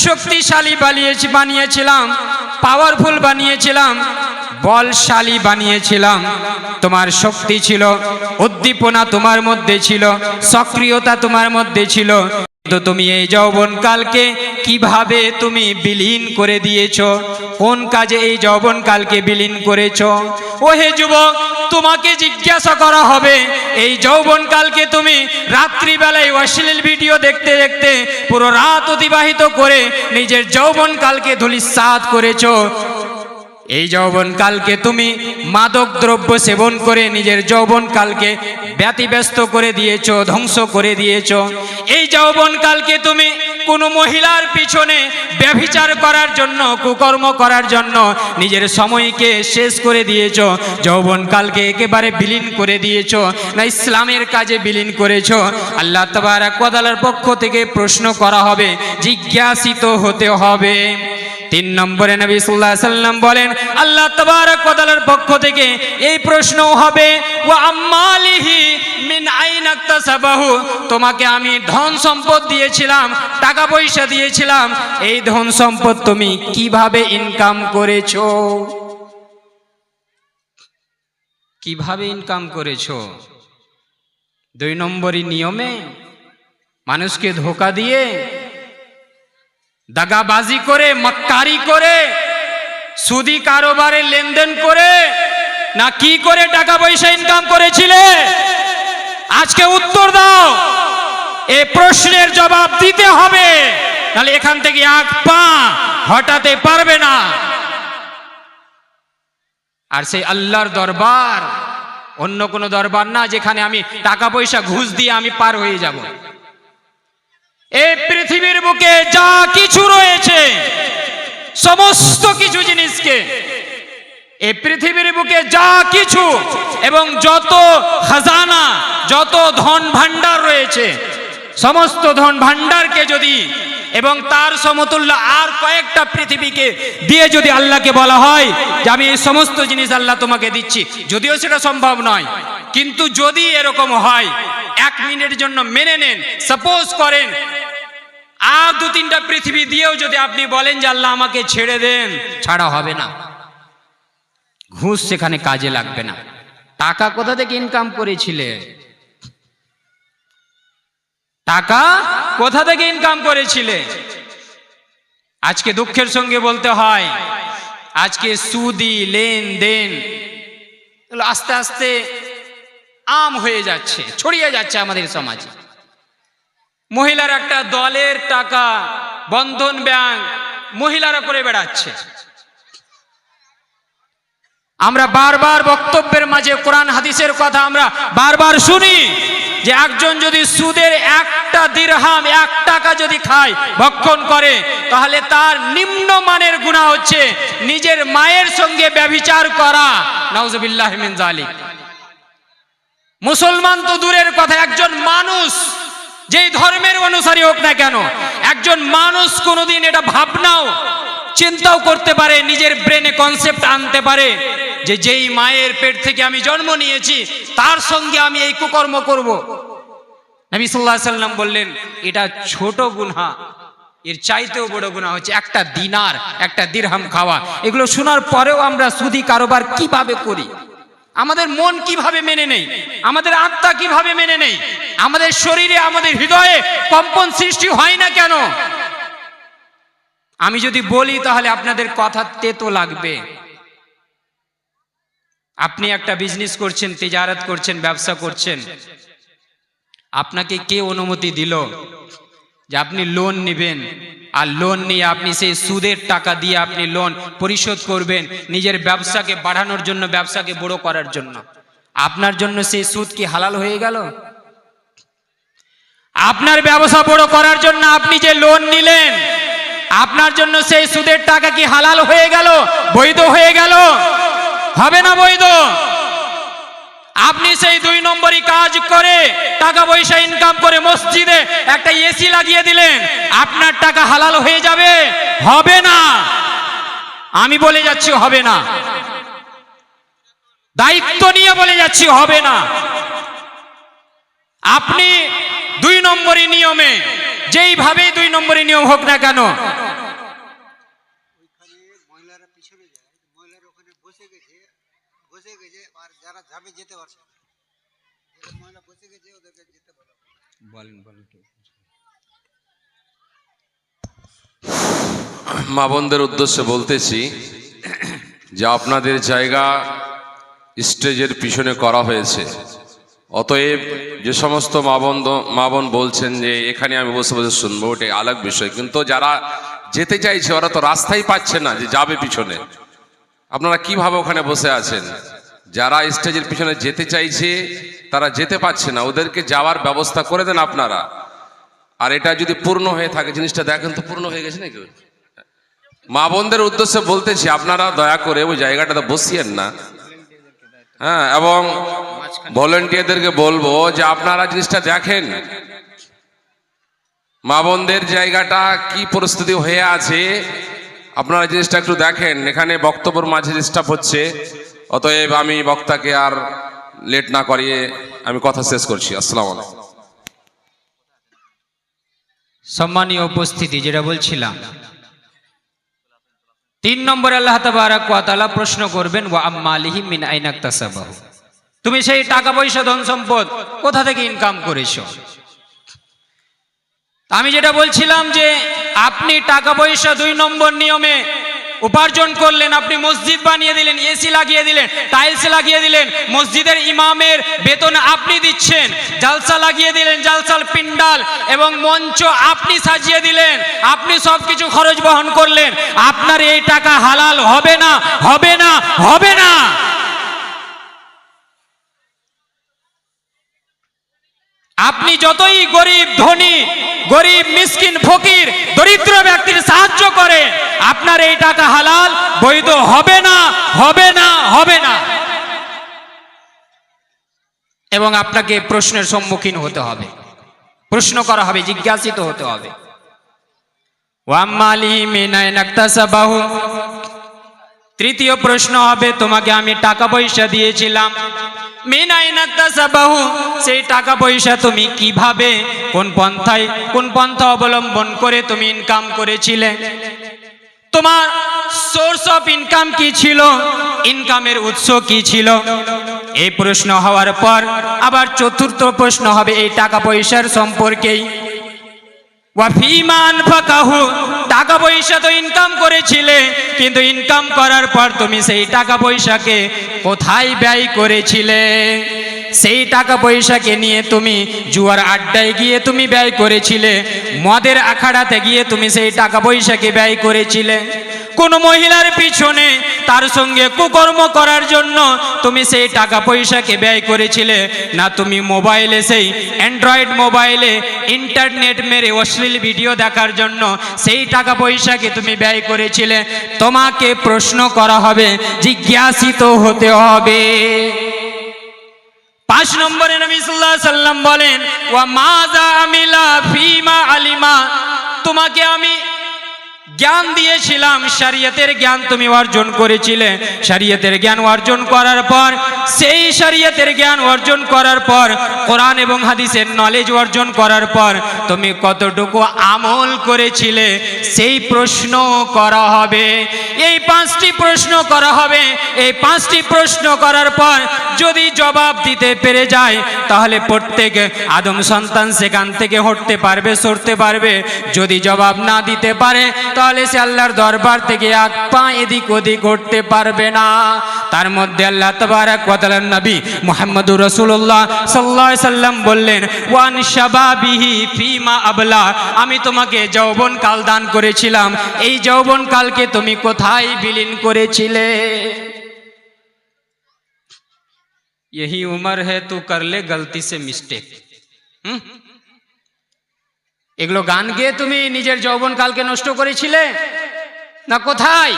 শক্তিশালী বানিয়েছিলাম, পাওয়ারফুল বানিয়েছিলাম, বলশালী বানিয়েছিলাম, তোমার শক্তি ছিল, উদ্দীপনা তোমার মধ্যে ছিল, সক্রিয়তা তোমার মধ্যে ছিল, তো তুমি এই যৌবনকালকে কিভাবে তুমি বিলীন করে দিয়েছো? কোন কাজে এই যৌবনকালকে বিলীন করেছো? ও হে যুবক, তোমাকে জিজ্ঞাসা করা হবে, এই যৌবনকালকে তুমি রাত্রিবেলায় অশ্লীল ভিডিও দেখতে দেখতে পুরো রাত অতিবাহিত করে নিজের যৌবনকালকে ধূলিসাৎ করেছো। এই যৌবনকালকে তুমি মাদক দ্রব্য সেবন করে নিজের যৌবনকালকে ব্যতিব্যস্ত করে দিয়েছো, ধ্বংস করে দিয়েছো। এই যৌবনকালকে তুমি কোনো মহিলার পিছনে ব্যভিচার করার জন্য, কুকর্ম করার জন্য নিজের সময়কে শেষ করে দিয়েছো। যৌবনকালকে একেবারে বিলীন করে দিয়েছো, না ইসলামের কাজে বিলীন করেছো। আল্লাহ তাবারক ওয়া তাআলার পক্ষ থেকে প্রশ্ন করা হবে, জিজ্ঞাসিত হতে হবে। 3 নম্বরে নবী সাল্লাল্লাহু আলাইহি সাল্লাম বলেন, আল্লাহ তাবারক ওয়া তাআলার পক্ষ থেকে এই প্রশ্নও হবে, ওয়া আম্মালিহি মিন আইনা ইকতাসাবাহু, তোমাকে আমি ধন সম্পদ দিয়েছিলাম, টাকা পয়সা দিয়েছিলাম, এই ধন সম্পদ তুমি কিভাবে ইনকাম করেছো? কিভাবে ইনকাম করেছো? 2 নম্বরই নিয়মে, মানুষকে ধোঁকা দিয়ে, দাগাবাজি করে, মক্কারি করে, সুদি কারবারে লেনদেন করে, না কি করে টাকা পয়সা ইনকাম করেছিলে? আজকে উত্তর দাও, এই প্রশ্নের জবাব দিতে হবে, তাহলে এখান থেকে এক পা হটাতে পারবে না। আর সেই আল্লাহর দরবার অন্য কোনো দরবার না, যেখানে আমি টাকা পয়সা ঘুষ দিয়ে আমি পার হয়ে যাব। এই পৃথিবীর বুকে যা কিছু রয়েছে, সমস্ত কিছু জিনিসকে, এই পৃথিবীর বুকে যা কিছু এবং যত খাজানা, যত ধন ভান্ডার রয়েছে, সমস্ত ধন ভান্ডারকে যদি এবং তার সমতুল্য আর কয়েকটা পৃথিবীকে দিয়ে যদি আল্লাহকে বলা হয় যে আমি এই সমস্ত জিনিস আল্লাহ তোমাকে দিচ্ছি, যদিও সেটা সম্ভব নয়, কিন্তু যদি এরকম হয়, 1 মিনিটের জন্য মেনে নেন, সাপোজ করেন আর 2-3টা পৃথিবী দিয়েও যদি আপনি বলেন যে আল্লাহ আমাকে ছেড়ে দেন, ছাড়া হবে না। ঘুষ সেখানে কাজে লাগবে না। টাকা কোথা থেকে ইনকাম করেছিলে? টাকা কোথা থেকে ইনকাম করেছিলে? আজকে দুঃখের সঙ্গে বলতে হয়, আজকে সুদি লেনদেন আস্তে আস্তে আম হয়ে যাচ্ছে, ছড়িয়ে যাচ্ছে আমাদের সমাজে। মহিলার একটা দলের টাকা বন্ধন ব্যাংক মহিলারা করে বেড়াচ্ছে। আমরা বারবার বক্তব্যের মাঝে কোরআন হাদিসের কথা আমরা বারবার শুনি যে একজন যদি সুদের 1টা দিরহাম, 1 টাকা যদি খায়, ভক্ষণ করে, তাহলে তার নিম্নমানের গুনাহ হচ্ছে নিজের মায়ের সঙ্গে ব্যভিচার করা। নাউজুবিল্লাহি মিন যালিক। মুসলমান তো দূরের কথা, একজন মানুষ যেই ধর্মের অনুসারী হোক না কেন, একজন মানুষ কোনোদিন এটা ভাবনাও চিন্তাও করতে পারে, নিজের ব্রেনে কনসেপ্ট আনতে পারে যে যেই মায়ের পেট থেকে আমি জন্ম নিয়েছি তার সঙ্গে আমি এই কুকর্ম করব? নবী সাল্লাল্লাহু আলাইহি সাল্লাম বললেন, এটা ছোট গুনাহ, এর চাইতেও বড় গুনাহ হচ্ছে 1টা দিনার, 1টা দিরহাম খাওয়া। এগুলো শোনার পরেও আমরা সুদি কারবার কিভাবে করি? আমাদের মন কিভাবে মেনে নেই? আমাদের আত্মা কিভাবে মেনে নেই? আমাদের শরীরে, আমাদের হৃদয়ে কম্পন সৃষ্টি হয় না কেন? আমি যদি বলি তাহলে আপনাদের কথা তেতো লাগবে। আপনি একটা বিজনেস করছেন, তিজারত করছেন, ব্যবসা করছেন, আপনাকে কে অনুমতি দিল যে আপনি লোন নেবেন, আর লোন নিয়ে আপনি সেই সুদের টাকা দিয়ে আপনি লোন পরিশোধ করবেন নিজের ব্যবসাকে বাড়ানোর জন্য, ব্যবসাকে বড় করার জন্য? আপনার জন্য সেই সুদ কি হালাল হয়ে গেল? আপনার ব্যবসা বড় করার জন্য আপনি যে লোন নিলেন, আপনার জন্য সেই সুদের টাকা কি হালাল হয়ে গেল, বৈধ হয়ে গেল? হবে না বৈধ। আপনি সেই 2 নম্বরই কাজ করে টাকা পয়সা ইনকাম করে মসজিদে একটা এসি লাগিয়ে দিলেন, আপনার টাকা হালাল হয়ে যাবে? হবে না। আমি বলে যাচ্ছি হবে না, দায়িত্ব নিয়ে বলে যাচ্ছি হবে না। আপনি 2 নম্বরই নিয়মে, যেইভাবেই 2 নম্বরই নিয়ম হোক না কেন, যাবে যেতে পারছে না। যেসব মহিলা বসে গেছে ওদেরকে যেতে বলো। বলেন। মা বোনদের উদ্দেশ্যে বলতেছি যে আপনাদের জায়গা স্টেজের পিছনে করা হয়েছে, অতএব যে সমস্ত মা বোন বলছেন যে এখানে আমি বসে বসে শুনবো, ওটা আলাদা বিষয়, কিন্তু যারা যেতে চাইছে ওরা তো রাস্তাই পাচ্ছে না যে যাবে পিছনে। আপনারা কিভাবে ওখানে বসে আছেন? যারা স্টেজের পিছনে যেতে চাইছে তারা যেতে পারছে না, ওদেরকে যাওয়ার ব্যবস্থা করে দেন আপনারা। আর এটা যদি পূর্ণ হয়ে থাকে, জিনিসটা দেখেন তো পূর্ণ হয়ে গেছে নাকি। মা বোনদের উদ্দেশ্যে বলতেছি আপনারা দয়া করে ওই জায়গাটাতে বসিয়েন না। হ্যাঁ, এবং ভলেন্টিয়ারদেরকে বলবো যে আপনারা জিনিসটা দেখেন মা বোনদের জায়গাটা কি পরিস্থিতি হয়ে আছে, আপনারা জিনিসটা একটু দেখেন। এখানে বক্তব্যের মাঝে ডিস্টার্ব হচ্ছে, অতএব আমি বক্তাকে আর লেট না করিয়ে আমি কথা শেষ করছি। আসসালামু আলাইকুম। সম্মানীয় উপস্থিতি, যেটা বলছিলাম 3 নম্বরে আল্লাহ তাবারাক ওয়া তাআলা প্রশ্ন করবেন, ওয়া আম্মালিহি মিন আইনা ইকতাসাবাহু, তুমি সেই টাকা পয়সা ধন সম্পদ কোথা থেকে ইনকাম করেছো। আমি যেটা বলছিলাম যে আপনি টাকা পয়সা 2 নম্বর নিয়মে উপার্জন করলেন, আপনি মসজিদ বানিয়ে দিলেন, এসি লাগিয়ে দিলেন, টাইলস লাগিয়ে দিলেন, মসজিদের ইমামের বেতন আপনি দিচ্ছেন, জালসা লাগিয়ে দিলেন, জালসার পিন্ডাল এবং মঞ্চ আপনি সাজিয়ে দিলেন, আপনি সবকিছু খরচ বহন করলেন। আপনার এই টাকা হালাল হবে না, হবে না, হবে না। আপনি যতই গরিব ধনী, গরিব মিসকিন ফকির দরিদ্র ব্যক্তির সাহায্য করেন, আপনার এই টাকা হালাল বৈধ হবে না, হবে না, হবে না। এবং আপনাকে প্রশ্নের সম্মুখীন হতে হবে, প্রশ্ন করা হবে, জিজ্ঞাসিত হতে হবে। ওয়াম্মালি মিন আইনা ইকতাসাবাহু, তৃতীয় প্রশ্ন হবে, তোমাকে আমি টাকা পয়সা দিয়েছিলাম, মিন আইনা ইকতাসাবাহু, সেই টাকা পয়সা তুমি কিভাবে, কোন পন্থা অবলম্বন করে তুমি ইনকাম করেছিলে, তোমার সোর্স অফ ইনকাম কি ছিল, ইনকামের উৎস কি ছিল। এই প্রশ্ন হওয়ার পর আবার চতুর্থ প্রশ্ন হবে এই টাকা পয়সার সম্পর্কেই। ওয়াফিমা আনফাকাহু, টাকা পয়সা তো ইনকাম করেছিলে, কিন্তু ইনকাম করার পর তুমি সেই টাকা পয়সাকে কোথায় ব্যয় করেছিলে। সেই টাকা পয়সাকে নিয়ে তুমি জুয়ার আড্ডায় গিয়ে তুমি ব্যয় করেছিলে, মদের আখাড়াতে গিয়ে তুমি সেই টাকা পয়সাকে ব্যয় করেছিলে, কোন মহিলার পিছনে তার সঙ্গে কুকর্ম করার জন্য তুমি সেই টাকা পয়সাকে ব্যয় করেছিলে, না তুমি মোবাইলে, সেই অ্যান্ড্রয়েড মোবাইলে ইন্টারনেট মেরে অশ্লীল ভিডিও দেখার জন্য সেই টাকা পয়সাকে তুমি ব্যয় করেছিলে। তোমাকে প্রশ্ন করা হবে, জিজ্ঞাসিত হতে হবে। 5 নম্বরে নবী সাল্লাল্লাহু আলাইহি সাল্লাম বলেন, ওয়া মাযা আমিলা ফিমা আলিমা, তোমাকে আমি জ্ঞান দিয়েছিলাম, শরীয়তের জ্ঞান তুমি অর্জন করেছিলে, শরীয়তের জ্ঞান অর্জন করার পর, সেই শরীয়তের জ্ঞান অর্জন করার পর, কোরআন এবং হাদিসের নলেজ অর্জন করার পর তুমি কতটুকু আমল করেছিলে, সেই প্রশ্ন করা হবে। এই 5টি প্রশ্ন করা হবে। এই 5টি প্রশ্ন করার পর যদি জবাব দিতে পেরে যায়, তাহলে প্রত্যেক আদম সন্তান সেখান থেকে হটতে পারবে, সরতে পারবে। যদি জবাব না দিতে পারে, তাহলে সে আল্লাহর দরবার থেকে এক পা এদিক ওদিক করতে পারবে না। তার মধ্যে আল্লাহ তাবারাক ওয়া তাআলার নবী মুহাম্মদুর রাসূলুল্লাহ সাল্লাল্লাহু আলাইহি সাল্লাম বললেন, ওয়ান শাবাবিহি ফিমা আবলা, আমি তোমাকে যৌবন কাল দান করেছিলাম, এই যৌবন কালকে তুমি কোথায় বিলীন করেছিলে। यही उम्र है तू कर ले गलती से मिस्टेक। এগুলো গান গেয়ে তুমি নিজের যৌবন কালকে নষ্ট করেছিলে না কোথায়?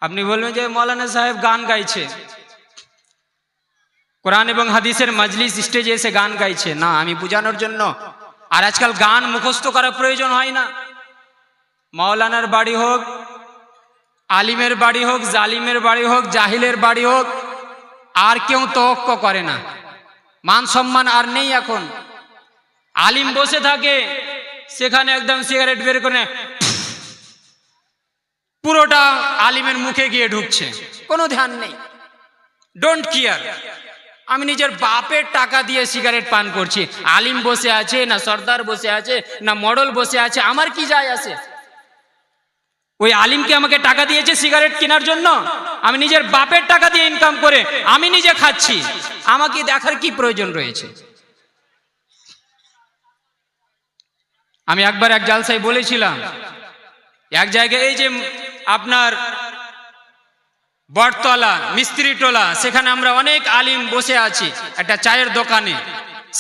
আপনি বলবেন যে মৌলানা সাহেব গান গাইছে, কোরআন এবং হাদিসের মজলিস স্টেজে এসে গান গাইছে। না, আমি বোঝানোর জন্য। আর আজকাল গান মুখস্থ করার প্রয়োজন হয় না। মৌলানার বাড়ি হোক, আলিমের বাড়ি হোক, জালিমের বাড়ি হোক, জাহিলের বাড়ি হোক, আর কেউ তোয়াক্কা করে না। মান সম্মান আর নেই এখন। আলিম বসে থাকে, সেখানে একদম সিগারেট বের করে পুরোটা আলিমের মুখে গিয়ে ঢুকছে, কোনো ধ্যান নেই। Don't care. আমি নিজের বাপের টাকা দিয়ে সিগারেট পান করছি, আলিম বসে আছে না সর্দার বসে আছে না মডেল বসে আছে, আমার কি যায় আসে? ওই আলিমকে আমাকে টাকা দিয়েছে সিগারেট কেনার জন্য, আমি নিজের বাপের টাকা দিয়ে ইনকাম করে আমি নিজে খাচ্ছি, আমাকে দেখার কি প্রয়োজন রয়েছে? আমি একবার এক জালসায় বলেছিলাম, এক জায়গায় এই যে আপনার বটতলা মিস্ত্রি টোলা, সেখানে আমরা অনেক আলিম বসে আছি একটা চায়ের দোকানে।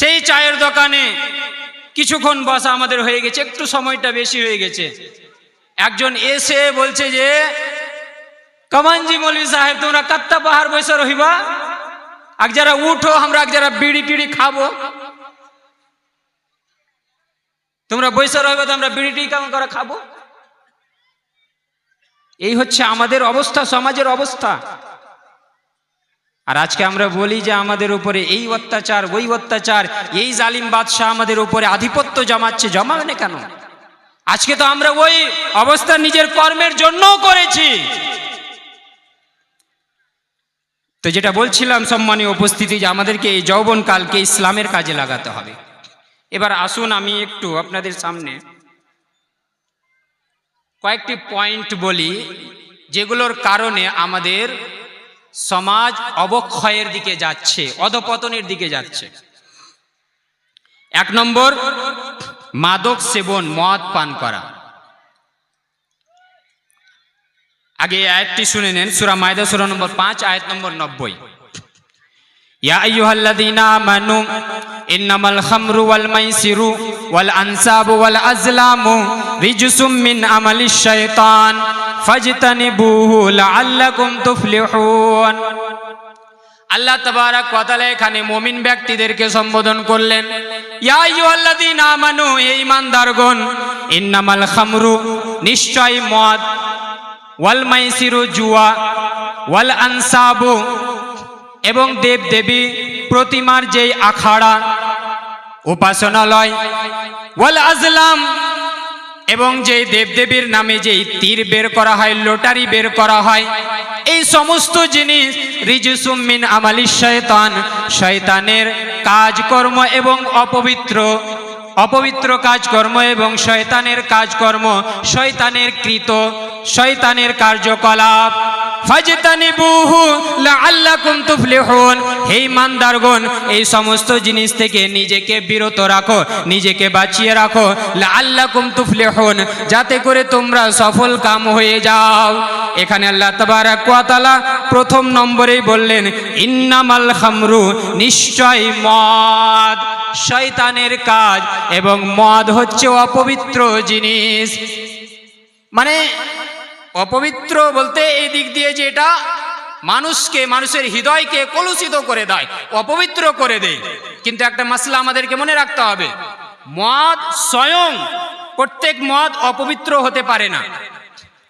সেই চায়ের দোকানে কিছুক্ষণ বসা আমাদের হয়ে গেছে, একটু সময়টা বেশি হয়ে গেছে। একজন এসে বলছে যে, কমানজি মৌলভী সাহেব তোমরা কাত্তা পাহাড় বসে রহিবা, এক যারা উঠো, আমরা এক যারা বিড়ি টিড়ি খাবো, তোমরা বসে রহিবা তো আমরা বিড়ি টিড়ি কেমন করে খাবো? এই হচ্ছে আমাদের অবস্থা, সমাজের অবস্থা। আর আজকে আমরা বলি যে আমাদের উপরে এই অত্যাচার ওই অত্যাচার, এই জালিম বাদশাহ আমাদের উপরে আধিপত্য জমাচ্ছে। জমাবে কেন? আজকে তো আমরা ওই অবস্থা নিজের কর্মের জন্যও করেছি। তো যেটা বলছিলাম সম্মানীয় উপস্থিতি, যে আমাদেরকে এই যৌবনকালকে ইসলামের কাজে লাগাতে হবে। এবার আসুন আমি একটু আপনাদের সামনে কয়েকটি পয়েন্ট বলি যেগুলোর কারণে আমাদের সমাজ অবক্ষয়ের দিকে যাচ্ছে, অধপতনের দিকে যাচ্ছে। 1 নম্বর, মাদক সেবন, মদ পান করা। আগে এই আয়াতটি শুনে নেন, সূরা মায়দা সূরা নম্বর 5 আয়াত নম্বর 90। ইয়া আইয়ুহাল্লাযীনা আমানু ইন্নামাল খামরু ওয়াল মাইসিরু ওয়াল আনসাবু ওয়াল আজলামু রিজসুম মিন আমালিশ শাইতান ফাজতানিবুহু লাআল্লাকুম তুফলিহুন। আল্লাহ তাবারাক ওয়া তাআলা এখানে মুমিন ব্যক্তিদেরকে সম্বোধন করলেন, ইয়া আইয়ুহাল্লাযীনা আমানু, হে ঈমানদারগণ, ইন্নামাল খামরু, নিশ্চয় মদ, ওয়াল মাইসিরু, জুয়া, ওয়াল আনসাবু, এবং দেব দেবী প্রতিমার যেই আখাড়া উপাসনালয়, ওয়াল আজলাম, এবং যেই দেবদেবীর নামে যেই তীর বের করা হয়, লটারি বের করা হয়, এই সমস্ত জিনিস রিজসুম মিন আমালিশ শাইতান, শয়তানের কাজকর্ম এবং অপবিত্র কাজকর্ম এবং শয়তানের কাজকর্ম, শয়তানের কৃত, শয়তানের কার্যকলাপ। ফাজতানিবুহু লাআল্লাকুম তুফলিহুন, হে ঈমানদারগণ, এই সমস্ত জিনিস থেকে নিজেকে বিরত রাখো, নিজেকে বাঁচিয়ে রাখো। লাআল্লাকুম তুফলিহুন, যাতে করে তোমরা সফল কাম হয়ে যাও। এখানে আল্লাহ তাবারাক ওয়া তাআলা প্রথম নম্বরেই বললেন, ইন্নামাল খামরু, নিশ্চয় মদ শয়তানের কাজ, এবং মদ হচ্ছে অপবিত্র জিনিস। মানে অপবিত্র বলতে এই দিক দিয়ে যে এটা মানুষের হৃদয়কে কলুষিত করে দেয়, অপবিত্র করে দেয়। কিন্তু একটা মাসলা আমাদেরকে মনে রাখতে হবে, মদ স্বয়ং, প্রত্যেক মদ অপবিত্র হতে পারে না।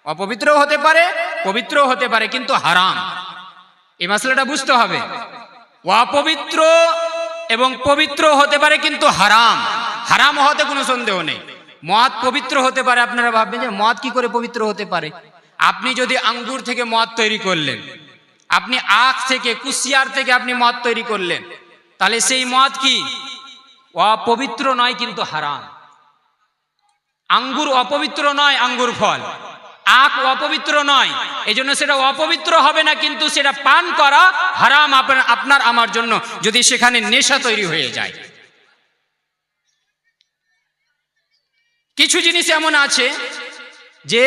অপবিত্র হতে পারে, পবিত্র হতে পারে, কিন্তু হারাম। এই মাসলাটা বুঝতে হবে। অপবিত্র এবং পবিত্র হতে পারে, কিন্তু হারাম। হারাম হতে কোনো সন্দেহ নেই। মদ পবিত্র হতে পারে। আপনারা ভাববেন যে মদ কি করে পবিত্র হতে পারে? আপনি যদি আঙ্গুর থেকে মদ তৈরি করলেন, আপনি আখ থেকে, কুশিয়ার থেকে আপনি মদ তৈরি করলেন, তাহলে সেই মদ কি? অপবিত্র নয়, কিন্তু হারাম। আঙ্গুর অপবিত্র নয়, আঙ্গুর ফল। আখ অপবিত্র নয়, এজন্য সেটা অপবিত্র হবে না, কিন্তু সেটা পান করা হারাম আপনার আমার জন্য, যদি সেখানে নেশা তৈরি হয়ে যায়। কিছু জিনিস এমন আছে যে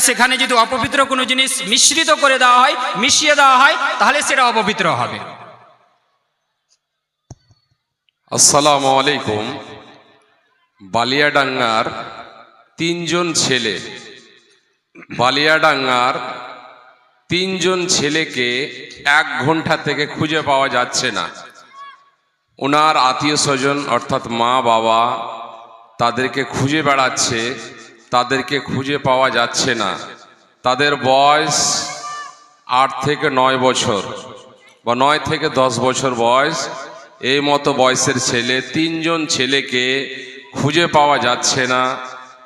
সেখানে যদি অপবিত্র কোনো জিনিস মিশ্রিত করে দেওয়া হয়, মিশিয়ে দেওয়া হয়, তাহলে সেটা অপবিত্র হবে। আসসালামু আলাইকুম। বালিয়াডাঙ্গার 3 জন ছেলে, বালিয়াডাঙ্গার 3 জন ছেলেকে 1 ঘন্টা থেকে খুঁজে পাওয়া যাচ্ছে না। ওনার আত্মীয় স্বজন অর্থাৎ মা বাবা তাদেরকে খুঁজে বেড়াচ্ছে, তাদেরকে খুঁজে পাওয়া যাচ্ছে না। তাদের বয়স 8 থেকে 9 বছর বা 9 থেকে 10 বছর বয়স, এই মতো বয়সের ছেলে, 3 জন ছেলেকে খুঁজে পাওয়া যাচ্ছে না।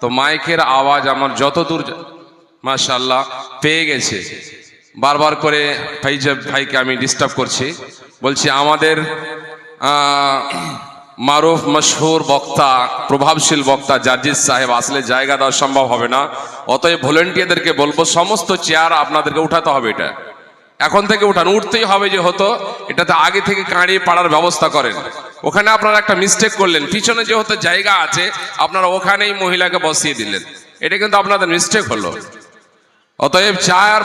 তো মাইকের আওয়াজ আমার যতদূর মাশাআল্লাহ পেয়ে গেছে, বারবার করে ভাইকে আমি ডিস্টার্ব করছি, বলছি আমাদের মারুফ মশহুর বক্তা, প্রভাবশীল বক্তা জার্জিস সাহেব আসলে জায়গা দেওয়া সম্ভব হবে না, অতএব ভলেন্টিয়ারদেরকে বলবো সমস্ত চেয়ার আপনাদেরকে উঠাতে হবে। এটা এখন থেকে উঠতেই হবে যে হতো, এটাতে আগে থেকে কাঁড়িয়ে পাড়ার ব্যবস্থা করেন। ওখানে আপনারা একটা মিস্টেক করলেন, পিছনে যে হতো জায়গা আছে আপনারা ওখানেই মহিলাকে বসিয়ে দিলেন, এটা কিন্তু আপনাদের মিস্টেক হলো। অতএব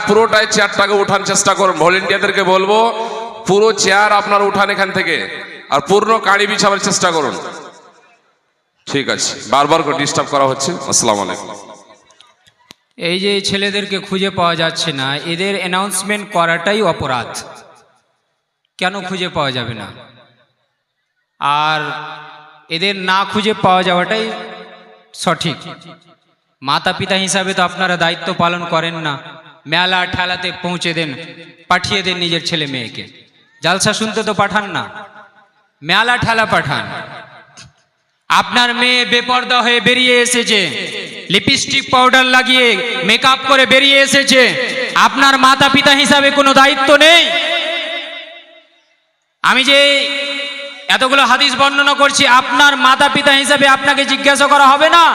পুরোটাই চেয়ারটাকে উঠান চেষ্টা করুন। ভলেন্টিয়ারদেরকে বলবো পুরো চেয়ার আপনারা উঠান এখান থেকে, আর পূর্ণ কাঁড়ি বিছাবার চেষ্টা করুন। ঠিক আছে, বারবার করে ডিস্টার্ব করা হচ্ছে। আসসালামু আলাইকুম। এই যে ছেলেদেরকে খুঁজে পাওয়া যাচ্ছে না, এদের অ্যানাউন্সমেন্ট করাটাই অপরাধ। কেন খুঁজে পাওয়া যাবে না? আর এদের না খুঁজে পাওয়া যাওয়াটাই সঠিক। মাতা পিতা হিসাবে তো আপনারা দায়িত্ব পালন করেন না, মেলা ঠেলাতে পৌঁছে দেন, পাঠিয়ে দেন নিজের ছেলে মেয়েকে। জালসা শুনতে তো পাঠান না, মেলা ঠেলা পাঠান। আপনার মেয়ে বেপর্দা হয়ে বেরিয়ে এসেছে, লিপস্টিক পাউডার লাগিয়ে মেকআপ করে বেরিয়ে এসেছে, আপনার মাতা পিতা হিসাবে কোনো দায়িত্ব নেই? আমি যে এতগুলো হাদিস বর্ণনা করছি, আপনার মাতা পিতা হিসাবে আপনাকে জিজ্ঞাসা করা হবে না?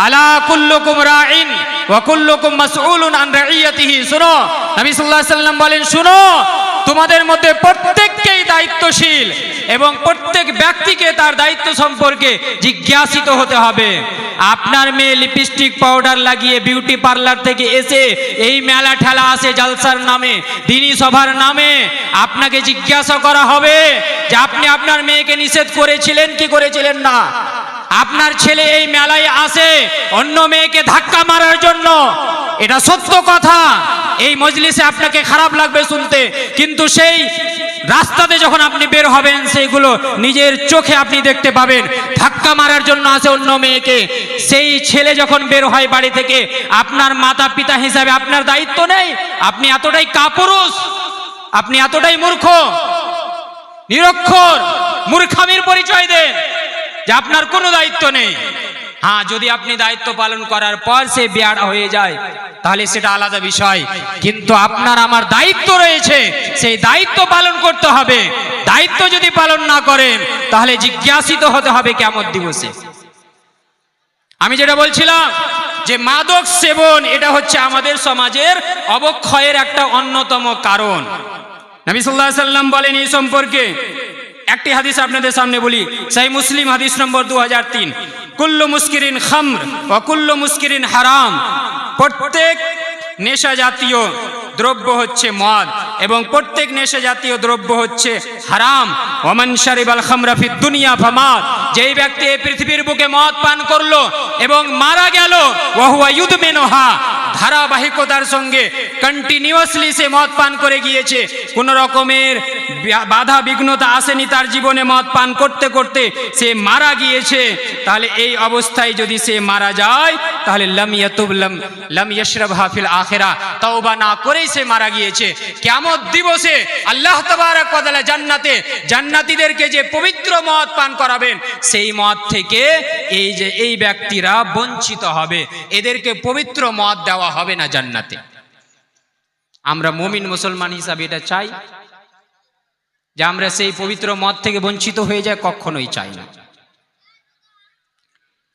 আলা কুল্লুকুম রাইন ওয়া কুল্লুকুম মাসউলুন আন রাইয়াতিহি। শুনো, নবী সাল্লাল্লাহু আলাইহি ওয়াসাল্লাম বলেন, শুনো, তোমাদের মধ্যে প্রত্যেককেই দায়িত্বশীল এবং প্রত্যেক ব্যক্তিকে তার দায়িত্ব সম্পর্কে জিজ্ঞাসিত হতে হবে। আপনার মেয়ে লিপস্টিক পাউডার লাগিয়ে বিউটি পার্লার থেকে এসে এই মেলা ঠেলা আসে জালসার নামে, দিনী সভার নামে, আপনাকে জিজ্ঞাসা করা হবে যে আপনি আপনার মেয়েকে নিষেধ করেছিলেন কি করেছিলেন না? আপনার ছেলে এই মেলায় আসে অন্য মেয়েকে ধাক্কা মারার জন্য, এটা সত্য কথা। এই মজলিসে আপনাকে খারাপ লাগবে শুনতে, কিন্তু সেই রাস্তাতে যখন আপনি বের হবেন সেইগুলো নিজের চোখে আপনি দেখতে পাবেন। ধাক্কা মারার জন্য আসে অন্য মেয়েকে, সেই ছেলে যখন বের হয় বাড়ি থেকে, আপনার মাতা পিতা হিসাবে আপনার দায়িত্ব নেই? আপনি এতটাই কাপুরুষ, আপনি এতটাই মূর্খ, নিরক্ষর, মূর্খামির পরিচয় দেন যে আপনার কোনো দায়িত্ব নেই। হ্যাঁ, যদি আপনি দায়িত্ব পালন করার পর সে বেয়াড়া হয়ে যায় তাহলে সেটা আলাদা বিষয়, কিন্তু আপনার আমার দায়িত্ব রয়েছে, সেই দায়িত্ব পালন করতে হবে। দায়িত্ব যদি পালন না করেন তাহলে জিজ্ঞাসিত হতে হবে কিয়ামত দিবসে। আমি যেটা বলছিলাম যে মাদক সেবন, এটা হচ্ছে আমাদের সমাজের অবক্ষয়ের একটা অন্যতম কারণ। নবী সাল্লাল্লাহু আলাইহি ওয়াসাল্লাম বলেন এই সম্পর্কে, একটি হাদিস আপনাদের সামনে বলি, সহিহ মুসলিম হাদিস নম্বর 2003, কুল্লু মুস্কিরিন খামর ওয়া কুল্লু মুস্কিরিন হারাম। প্রত্যেক নেশা জাতীয় দ্রব্য হচ্ছে মদ এবং প্রত্যেক নেশা জাতীয় দ্রব্য হচ্ছে হারাম। ওমান শারিবাল খামরা ফিদ দুনিয়া ফামাত, যেই ব্যক্তি এই পৃথিবীর বুকে মদ পান করলো এবং মারা গেল, ওয়া হুয়া ইউদমিনুহা, ধারাবাহিকতার সঙ্গে কন্টিনিউয়াসলি সে মদ পান করে গিয়েছে, কোন রকমের বাধা বিঘ্নতা আসেনি তার জীবনে, মদ পান করতে করতে সে মারা গিয়েছে, তাহলে এই অবস্থায় যদি সে মারা যায় তাহলে লাম ইয়াশরাবহা ফিল আখিরা, তওবা না করেই সে মারা গিয়েছে। কিয়ামত দিবসে আল্লাহ তাবারক ওয়া তাআলা জান্নাতীদেরকে যে পবিত্র মদ পান করাবেন, সেই মদ থেকে এই ব্যক্তিরা বঞ্চিত হবে, এদেরকে পবিত্র মদ দেওয়া হবে না জান্নাতে। আমরা মুমিন মুসলমান হিসাবে এটা চাই যে আমরা সেই পবিত্র মদ থেকে বঞ্চিত হয়ে যায়? কখনোই চাই না।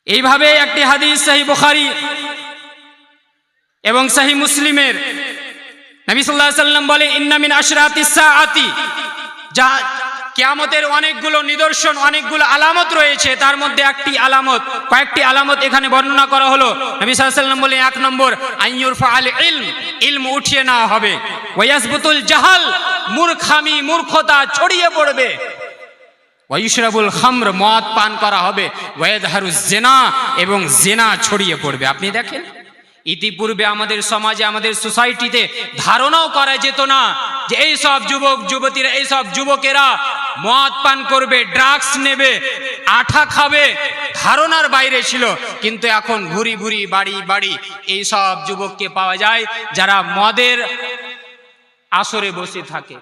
এইভাবে একটি হাদিস সহিহ বুখারী এবং সহিহ মুসলিমের, নবী সাল্লাল্লাহু আলাইহি ওয়াসাল্লাম বলে, ইন্না মিন আশরাতিস সাআতি, যা কিয়ামতের অনেকগুলো নিদর্শন, অনেকগুলো আলামত রয়েছে, তার মধ্যে কয়েকটি আলামত এখানে বর্ণনা করা হলো। নবী সাল্লাল্লাহু আলাইহি ওয়াসাল্লাম বলে, এক নম্বর, আইয়ুরফাআল ইলম উঠিয়ে নেওয়া হবে, ওয়ায়াসবুতুল জাহাল, মূর্খতা ছড়িয়ে পড়বে, ওয়ায়ুশরাবুল খামর, মদ পান করা হবে, ওয়ায়াযহারুজ জিনা, এবং জিনা ছড়িয়ে পড়বে। আপনি দেখেন ইতিপূর্বে আমাদের সমাজে, আমাদের সোসাইটিতে ধারণাও করা যেত না যে এই সব যুবক যুবতীরা, এই সব যুবকেরা মদ পান করবে, ড্রাগস নেবে, আঠা খাবে, ধারণার বাইরে ছিল। কিন্তু এখন ভুরি ভুরি বাড়ি বাড়ি এই সব যুবককে পাওয়া যায় যারা মদের আসরে বসে থাকে,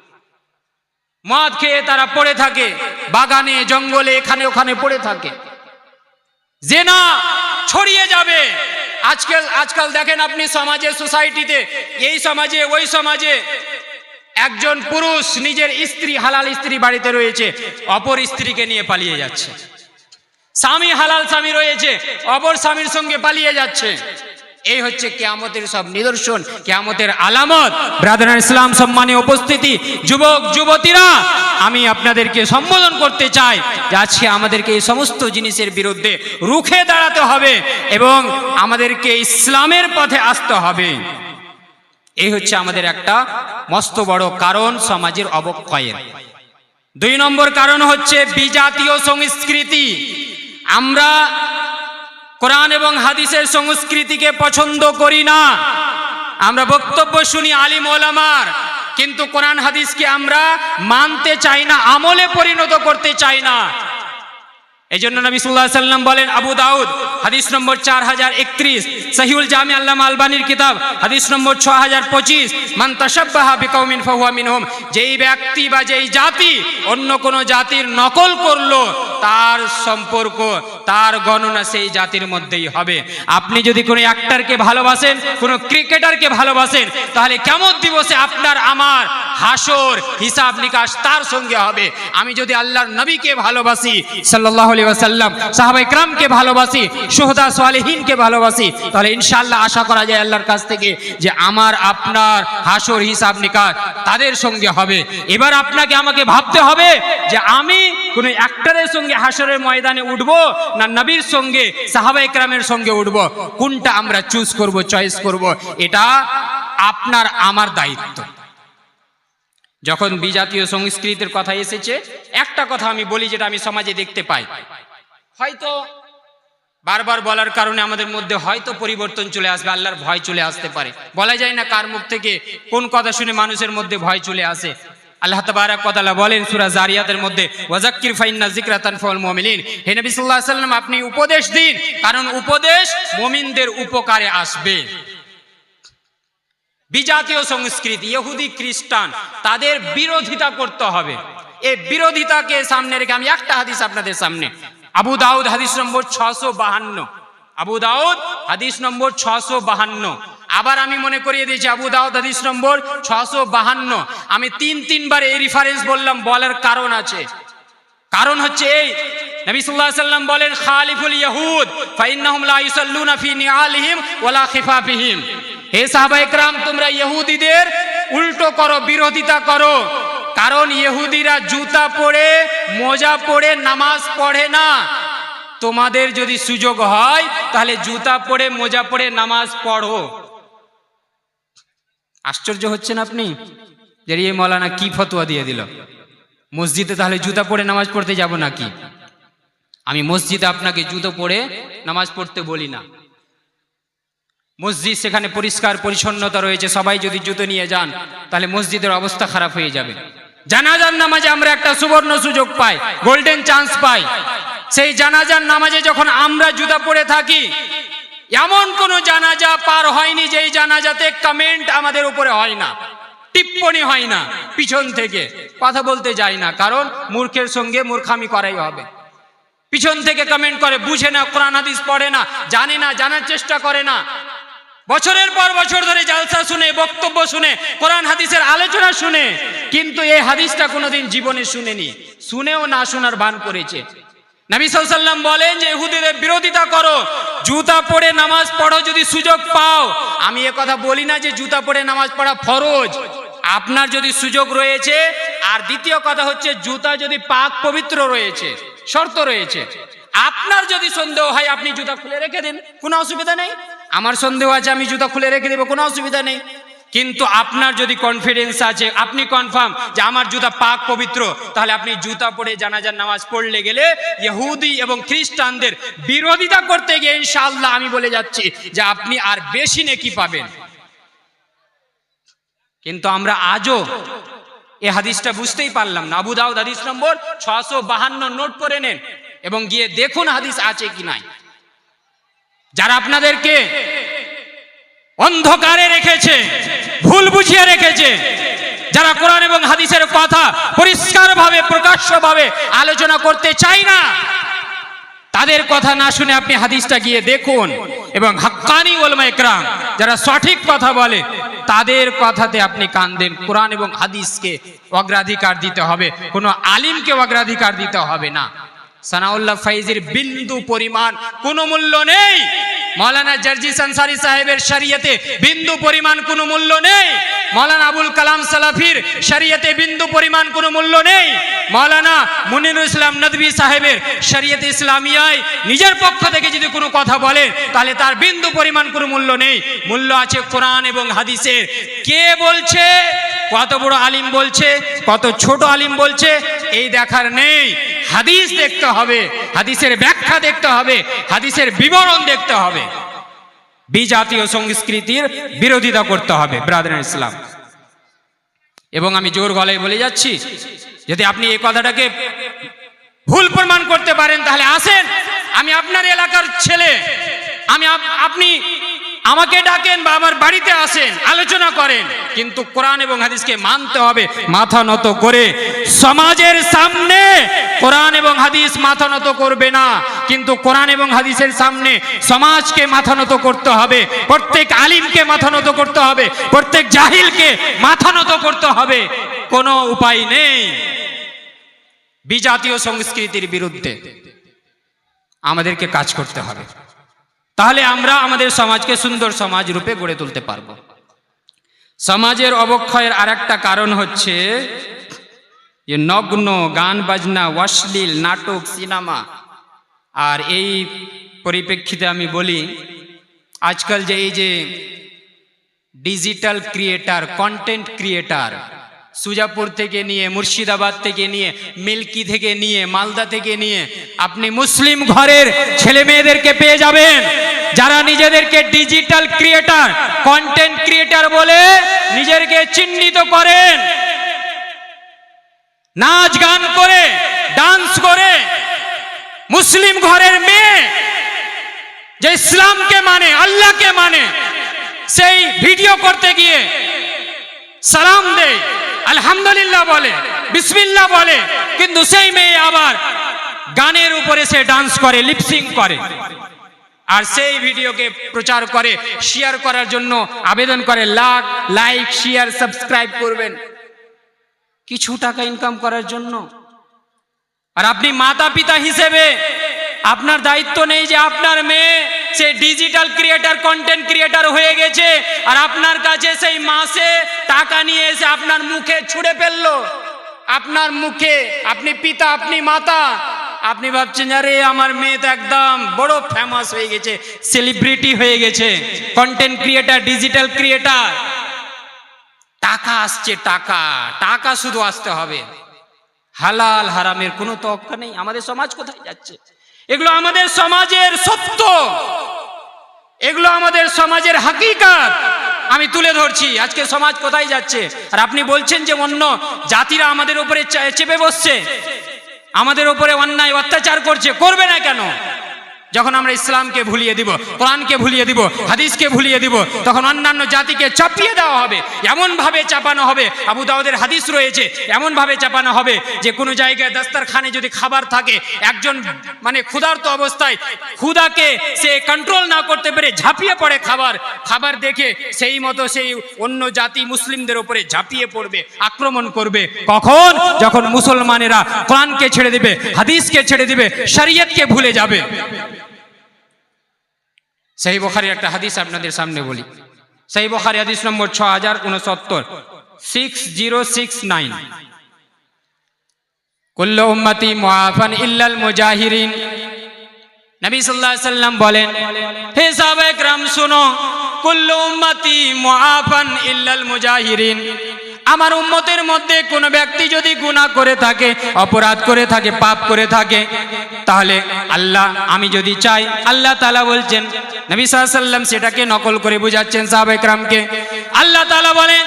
মদ খেয়ে তারা পড়ে থাকে, বাগানে জঙ্গলে এখানে ওখানে পড়ে থাকে। জিনা ছড়িয়ে যাবে, আজকাল দেখেন আপনি সমাজে, সোসাইটিতে, এই সমাজে ওই সমাজে একজন পুরুষ নিজের স্ত্রী, হালাল স্ত্রী বাড়িতে রয়েছে, অপর স্ত্রীকে নিয়ে পালিয়ে যাচ্ছে। স্বামী, হালাল স্বামী রয়েছে, অপর স্বামীর সঙ্গে পালিয়ে যাচ্ছে। এই হচ্ছে কিয়ামতের সব নিদর্শন, কিয়ামতের আলামত। ব্রাদার ইসলাম, সম্মানীয় উপস্থিতি, যুবক যুবতীরা, আমি আপনাদেরকে সম্বোধন করতে চাই যে আজকে আমাদেরকে এই সমস্ত জিনিসের বিরুদ্ধে রুখে দাঁড়াতে হবে এবং আমাদেরকে ইসলামের পথে আসতে হবে। এই হচ্ছে আমাদের একটা মস্ত বড় কারণ সমাজের অবক্ষয়ের। 2 নম্বর কারণ হচ্ছে বিজাতীয় সংস্কৃতি। আমরা কোরআন এবং হাদিসের সংস্কৃতিকে পছন্দ করি না। আমরা বক্তব্য শুনি আলিম ওলামার, কিন্তু কোরআন হাদিসকে আমরা মানতে চাই না, আমলে পরিণত করতে চাই না। এই জন্য নবী সাল্লাল্লাহু আলাইহি ওয়াসাল্লাম বলেন, আবু দাউদ হাদিস নম্বর 4031, সহিহুল জামি আল্লামা আলবানির কিতাব হাদিস নম্বর 6025, মান তাশাব্বাহা বিকাউমিন ফাহুয়া মিনহুম, যেই ব্যক্তি বা যেই জাতি অন্য কোন জাতির নকল করলো, তার সম্পর্ক, তার গণনা সেই জাতির মধ্যেই হবে। আপনি যদি কোনো অ্যাক্টরকে ভালোবাসেন, কোনো ক্রিকেটারকে ভালোবাসেন, তাহলে কিয়ামত দিবসে আপনার আমার হাসর, হিসাব নিকাশ তার সঙ্গে হবে। আমি যদি আল্লাহর নবীকে ভালোবাসি সাল্লাল্লাহু আলাইহি ওয়াসাল্লাম, সাহাবায়ে কেরামকে ভালোবাসি, শুহাদা সালেহিনকে ভালোবাসি, তাহলে ইনশাআল্লাহ আশা করা যায় আল্লাহর কাছ থেকে যে আমার আপনার হাসর, হিসাব নিকাশ তাদের সঙ্গে হবে। এবার আপনাকে আমাকে ভাবতে হবে যে আমি কোন অ্যাক্টরের সঙ্গে হাসরের ময়দানে উঠবো না নবীর সঙ্গে, সাহাবায়ে কেরামের সঙ্গে উঠবো, কোনটা আমরা চুজ করব, চয়েস করব, এটা আপনার আমার দায়িত্ব। যখন বিজাতীয় সংস্কৃতির কথা এসেছে, একটা কথা আমি বলি যেটা আমি সমাজে দেখতে পাই, হয়তো বারবার বলার কারণে আমাদের মধ্যে হয়তো পরিবর্তন চলে আসবে, আল্লাহর ভয় চলে আসতে পারে। বলা যায় না কার মুখ থেকে কোন কথা শুনে মানুষের মধ্যে ভয় চলে আসে। আল্লাহ তাবারক ওয়া তাআলা বলেন সূরা জারিয়াতের মধ্যে, ওয়াযাক্কির ফাইন্না যিকরা তানফাউল মুমিনিন, হে নবী সাল্লাল্লাহু আলাইহি ওয়াসাল্লাম আপনি উপদেশ দিন, কারণ উপদেশ মুমিনদের উপকারে আসবে। বিজাতীয় সংস্কৃতি, ইহুদি খ্রিস্টান, তাদের বিরোধিতা করতে হবে। এই বিরোধিতাকে সামনে রেখে আমি একটা হাদিস আপনাদের সামনে, আবু দাউদ হাদিস নম্বর 652, আবু দাউদ হাদিস নম্বর 652। আবার আমি মনে করিয়ে দিয়েছি আবু দাউদ হাদিস নম্বর 652। আমি 3 বার এই রেফারেন্স বললাম, বলার কারণ আছে। কারণ হচ্ছে এই, নবী সাল্লাল্লাহু আলাইহি ওয়াসাল্লাম বলেন, খালিফুল ইয়াহুদ ফাইন্নাহুম লা ইউসাল্লুনা ফি নিআলিহিম ওয়ালা খিফাফিহিম, হে সাহাবায়ে কেরাম তোমরা ইহুদিদের উল্টো করো, বিরোধিতা করো, কারণ ইহুদিরা জুতা পরে, মোজা পরে নামাজ পড়ে না। তোমাদের যদি সুযোগ হয় তাহলে জুতা পরে, মোজা পরে নামাজ পড়ো। আশ্চর্য হচ্ছেন আপনি যে এই মৌলানা কি ফতোয়া দিয়ে দিল, মসজিদে তাহলে জুতা পরে নামাজ পড়তে যাব নাকি? আমি মসজিদে আপনাকে জুতো পরে নামাজ পড়তে বলি না। মসজিদ সেখানে পরিষ্কার পরিচ্ছন্নতা রয়েছে, সবাই যদি জুতো নিয়ে যান তাহলে মসজিদের অবস্থা খারাপ হয়ে যাবে। জানাজার নামাজে আমরা একটা সুবর্ণ সুযোগ পাই, গোল্ডেন চান্স পাই। সেই জানাজার নামাজে যখন আমরা জুতা পরে থাকি, এমন কোন জানাজা পার হয়নি যেই জানাজাতে কমেন্ট আমাদের উপরে হয় না, টিপ্পনি হয় না, পিছন থেকে কথা বলতে যায় না, কারণ মূর্খের সঙ্গে মূর্খামি করাই হবে। পিছন থেকে কমেন্ট করে, বুঝে না, কোরআন হাদিস পড়ে না, জানে না, জানার চেষ্টা করে না, বছরের পর বছর ধরে জালসা শুনে, বক্তব্য শুনে, কোরআন হাদিসের আলোচনা শুনে, কিন্তু এই হাদিসটা কোনোদিন জীবনে শুনেনি, শুনেও না শোনার ভান করেছে। নবী সাল্লাল্লাহু আলাইহি ওয়াসাল্লাম বলেন যে ইহুদিদের বিরোধিতা করো, জুতা পরে নামাজ পড়ো যদি সুযোগ পাও। আমি এ কথা বলি না যে জুতা পরে নামাজ পড়া ফরজ, আপনার যদি সুযোগ রয়েছে। আর দ্বিতীয় কথা হচ্ছে জুতা যদি পাক পবিত্র রয়েছে, শর্ত রয়েছে। আপনার যদি সন্দেহ হয় আপনি জুতা খুলে রেখে দিন, কোনো অসুবিধা নেই। আমার সন্দেহ আছে, আমি জুতা খুলে রেখে দেবো, কোনো অসুবিধা নেই। কিন্তু আপনার যদি কনফিডেন্স আছে, আপনি কনফার্ম যে আমার জুতা পাক পবিত্র, তাহলে আপনি জুতা পরে জানাজার নামাজ পড়লে গেলে ইহুদি এবং খ্রিস্টানদের বিরোধিতা করতে গিয়ে ইনশাআল্লাহ আমি বলে যাচ্ছি যে আপনি আর বেশি নেকি পাবেন। কিন্তু আমরা আজও এই হাদিসটা বুঝতেই পারলাম না। আবু দাউদ হাদিস নম্বর 652 নোট করে নেন এবং গিয়ে দেখুন হাদিস আছে কি নাই। যারা আপনাদেরকে অন্ধকারে রেখেছে, ভুল বুঝিয়ে রেখেছে, যারা কোরআন এবং হাদিসের কথা পরিষ্কারভাবে, প্রকাশ্যভাবে আলোচনা করতে চায় না, তাদের কথা না শুনে আপনি হাদিসটা গিয়ে দেখুন, এবং হাক্কানি উলামা ইকরাম যারা সঠিক কথা বলে তাদের কথাতে আপনি কান দেন। কোরআন এবং হাদিসকে অগ্রাধিকার দিতে হবে, কোনো আলিমকে অগ্রাধিকার দিতে হবে না। সানাউল্লাহ ফাইজির বিন্দু পরিমাণ কোনো মূল্য নেই, মাওলানা জার্জিস আনসারী সাহেবের শরীয়তে বিন্দু পরিমাণ কোনো মূল্য নেই, মাওলানা আবুল কালাম সালাফির শরীয়তে বিন্দু পরিমাণ কোনো মূল্য নেই, মাওলানা মুনিরুল ইসলাম নদভী সাহেবের শরীয়তে ইসলামিয়ায় নিজের পক্ষ থেকে যদি কোনো কথা বলেন তাহলে তার বিন্দু পরিমাণ কোনো মূল্য নেই। মূল্য আছে কোরআন এবং হাদিসের। কে বলছে, কত বড় আলিম বলছে, কত ছোট আলিম বলছে, এই দেখার নেই। হাদিস দেখতে হবে, হাদিসের ব্যাখ্যা দেখতে হবে, হাদিসের বিবরণ দেখতে হবে। বিজাতীয় সংস্কৃতির বিরোধিতা করতে হবে ব্রাদার ইসলাম। এবং আমি জোর গলায় বলে যাচ্ছি, যদি আপনি এই কথাটাকে ভুল প্রমাণ করতে পারেন তাহলে আসেন, আমি আপনার এলাকার ছেলে, আপনি আমাকে ডাকেন বা আমার বাড়িতে আসেন, আলোচনা করেন, কিন্তু কোরআন এবং হাদিসকে মানতে হবে মাথা নত করে। সমাজের সামনে কোরআন এবং হাদিস মাথা নত করবে না, কিন্তু কোরআন এবং হাদিসের সামনে সমাজকে মাথা নত করতে হবে, প্রত্যেক আলিমকে মাথা নত করতে হবে, প্রত্যেক জাহিলকে মাথা নত করতে হবে। কোনো উপায় নেই। বিজাতীয় সংস্কৃতির বিরুদ্ধে আমাদেরকে কাজ করতে হবে, তাহলে আমরা আমাদের সমাজকে সুন্দর সমাজ রূপে গড়ে তুলতে পারব। সমাজের অবক্ষয়ের আরেকটা কারণ হচ্ছে যে নগ্ন গান বাজনা, অশ্লীল নাটক, সিনেমা। আর এই পরিপ্রেক্ষিতে আমি বলি, আজকাল যে এই যে digital creator, content creator, Sujapur থেকে নিয়ে, মুর্শিদাবাদ থেকে নিয়ে, মিল্কি থেকে নিয়ে, মালদা থেকে নিয়ে আপনি মুসলিম ঘরের ছেলে মেয়েদেরকে পেয়ে যাবেন, যারা নিজেদেরকে ডিজিটাল ক্রিয়েটার, কন্টেন্ট ক্রিয়েটার বলে নিজেদেরকে চিহ্নিত করেন, নাচ গান করে, ডান্স করে। মুসলিম ঘরের মেয়ে যে ইসলামকে মানে, আল্লাহকে মানে, সেই ভিডিও করতে গিয়ে সালাম দেয়, আলহামদুলিল্লাহ বলে, বিসমিল্লাহ বলে, কিন্তু সেই মেয়ে আবার গানের উপরে সে ডান্স করে, লিপসিং করে, আর সেই ভিডিওকে প্রচার করে, শেয়ার করার জন্য আবেদন করে, লাইক শেয়ার সাবস্ক্রাইব করবেন, কিছু টাকা ইনকাম করার জন্য। আর আপনি মাতা পিতা হিসেবে আপনার দায়িত্ব নেই যে আপনার মেয়ে সে ডিজিটাল ক্রিয়েটার, কন্টেন্ট ক্রিয়েটার হয়ে গেছে, আর আপনার কাছে সেই মাসে টাকা নিয়ে এসে আপনার মুখে ছুঁড়ে ফেললো। আপনার মুখে, আপনি পিতা, আপনি মাতা, আপনি ভাবছেন আরে আমার মেয়ে তো একদম বড় ফেমাস হয়ে গেছে, সেলিব্রিটি হয়ে গেছে, কন্টেন্ট ক্রিয়েটার, ডিজিটাল ক্রিয়েটার। টাকা আসছে, টাকা, টাকা শুধু আসতে হবে, হালাল হারামের কোনো তোয়াক্কা নেই। আমাদের সমাজ কোথায় যাচ্ছে? এগুলো আমাদের সমাজের সত্য, এগুলো আমাদের সমাজের হাকিকাত আমি তুলে ধরছি। আজকে সমাজ কোথায় যাচ্ছে? আর আপনি বলছেন যে অন্য জাতিরা আমাদের উপরে চেপে বসছে, আমাদের উপরে অন্যায় অত্যাচার করছে। করবে না কেন? যখন আমরা ইসলামকে ভুলিয়ে দিব, কোরআনকে ভুলিয়ে দিব, হাদিসকে ভুলিয়ে দিব, তখন অন্যান্য জাতিকে চাপিয়ে দেওয়া হবে, এমনভাবে চাপানো হবে। আবু দাউদের হাদিস রয়েছে, এমনভাবে চাপানো হবে যে কোনো জায়গায় দাস্তারখানে যদি খাবার থাকে, একজন মানে ক্ষুধার্ত অবস্থায় ক্ষুধাকে সে কন্ট্রোল না করতে পেরে ঝাঁপিয়ে পড়ে খাবার দেখে, সেই মতো সেই অন্য জাতি মুসলিমদের উপরে ঝাঁপিয়ে পড়বে, আক্রমণ করবে। কখন? যখন মুসলমানেরা কোরআনকে ছেড়ে দিবে, হাদিসকে ছেড়ে দিবে, শরীয়তকে ভুলে যাবে। সহিহ বুখারীর একটা হাদিস আপনাদের সামনে বলি। সহিহ বুখারী হাদিস নম্বর 6069, 6069, কুল্লু উম্মতি মুআফান ইল্লাল মুজাহিরিন। নবী সাল্লাল্লাহু আলাইহি সাল্লাম বলেন, হে সাহাবায়ে কেরাম শুনো, কুল্লু উম্মতি মুআফান ইল্লাল মুজাহিরিন। আমার উম্মতের মধ্যে কোনো ব্যক্তি যদি গুনাহ করে থাকে, অপরাধ করে থাকে, পাপ করে থাকে, তাহলে আল্লাহ, আমি যদি চাই, আল্লাহ তাআলা বলছেন, নবী সাল্লাল্লাহু আলাইহি সাল্লাম সেটাকে নকল করে বুঝাচ্ছেন সাহাবায়ে কেরামকে। আল্লাহ তাআলা বলেন,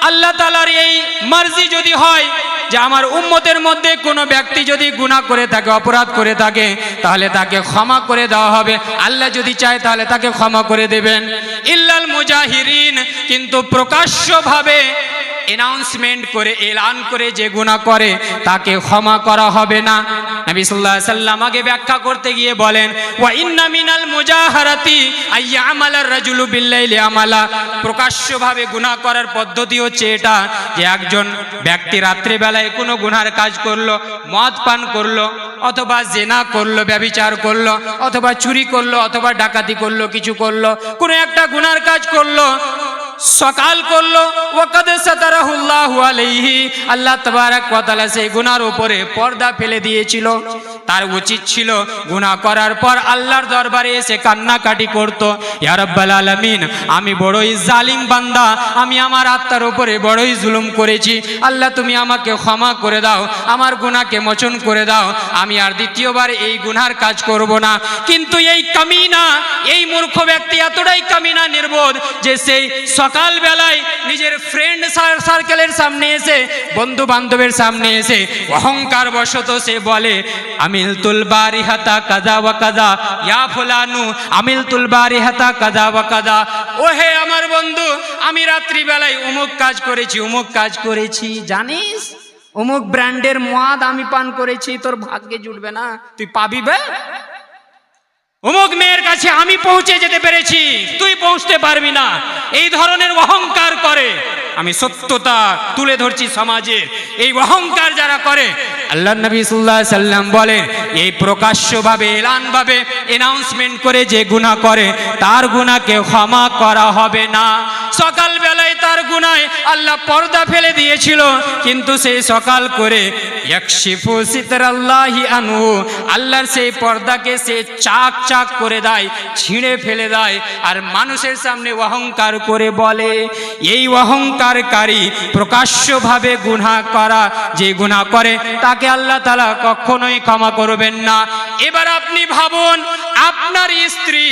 আল্লাহ তাআলার এই মর্জি যদি হয় যে আমার উম্মতের মধ্যে কোনো ব্যক্তি যদি গুনাহ করে থাকে, অপরাধ করে থাকে, তাহলে তাকে ক্ষমা করে দেওয়া হবে। আল্লাহ যদি চায় তাহলে তাকে ক্ষমা করে দেবেন। ইল্লাল মুজাহিরিন, কিন্তু প্রকাশ্যভাবে অ্যানাউন্সমেন্ট করে, এলান করে যে গুনাহ করে তাকে ক্ষমা করা হবে না। নবী সাল্লাল্লাহু আলাইহি সাল্লাম আগে ব্যাখ্যা করতে গিয়ে বলেন, ওয়া ইন্না মিনাল মুজাহারাতি আইয়ামালার রাজুলু বিল্লাইলি আমালা। প্রকাশ্যভাবে গুনাহ করার পদ্ধতি হচ্ছে এটা, যে একজন ব্যক্তি রাত্রি বেলায় কোনো গুনার কাজ করলো, মদ পান করলো, অথবা জেনা করলো, ব্যভিচার করলো, অথবা চুরি করলো, অথবা ডাকাতি করলো, কিছু করলো, কোনো একটা গুনার কাজ করলো, সকাল করলো, ওয়াকাদ সাতারাহুল্লাহু আলাইহি, আল্লাহ তাবারাক ওয়া তাআলা সেই গুনার উপরে পর্দা ফেলে দিয়েছিল। তার উচিত ছিল গুনাহ করার পর আল্লাহর দরবারে এসে কান্নাকাটি করত, ইয়া রাব্বাল আলামিন, আমি বড়ই জালিম বান্দা, আমি আমার আত্মার উপরে বড়ই জুলুম করেছি, আল্লাহ তুমি আমাকে ক্ষমা করে দাও, আমার গুনাহকে মোচন করে দাও, আমি আর দ্বিতীয়বার এই গুনার কাজ করব না। কিন্তু এই কামিনা, এই মূর্খ ব্যক্তি এতটাই কামিনা নির্বোধ যে সেই সকাল বেলায় নিজের ফ্রেন্ড সার্কেলের সামনে এসে, বন্ধু বান্ধবের সামনে এসে অহংকার বশত সে বলে, আমিলতুল বারিহাতা কাযা ওয়া কাযা, ইয়া ফুলানু আমিলতুল বারিহাতা কাযা ওয়া কাযা। ও হে আমার বন্ধু, আমি রাত্রি বেলায় অমুক কাজ করেছি, অমুক কাজ করেছি, জানিস অমুক ব্র্যান্ডের মদ আমি পান করেছি, তোর ভাগ্যে জুটবে না, তুই পাবি বে। অমুক মেয়ের কাছে আমি পৌঁছে যেতে পেরেছি, তুই পৌঁছতে পারবি না, এই ধরনের অহংকার করে। আমি সত্যতা তুলে ধরছি সমাজে, এই অহংকার যারা করে, আল্লাহ নবী সাল্লাল্লাহু আলাইহি সাল্লাম বলেন, এই প্রকাশ্যভাবে এলানভাবে অ্যানাউন্সমেন্ট করে যে গুনাহ করে, তার গুনাহকে ক্ষমা করা হবে না। সকাল বেলায় তার গুনায় আল্লাহ পর্দা ফেলে দিয়েছিল, কিন্তু সেই সকাল করে ইয়াকশিফু সিতরাল্লাহি আনহু, আল্লাহর সেই পর্দাকে সে চাক চাক করে দেয়, ছিঁড়ে ফেলে দেয়, আর মানুষের সামনে অহংকার করে বলে। এই অহংকারকারী প্রকাশ্যভাবে গুনাহ করা, যে গুনাহ করে তাকে আল্লাহ তাআলা কখনোই ক্ষমা করবেন না। এবার আপনি ভাবুন, আপনার স্ত্রী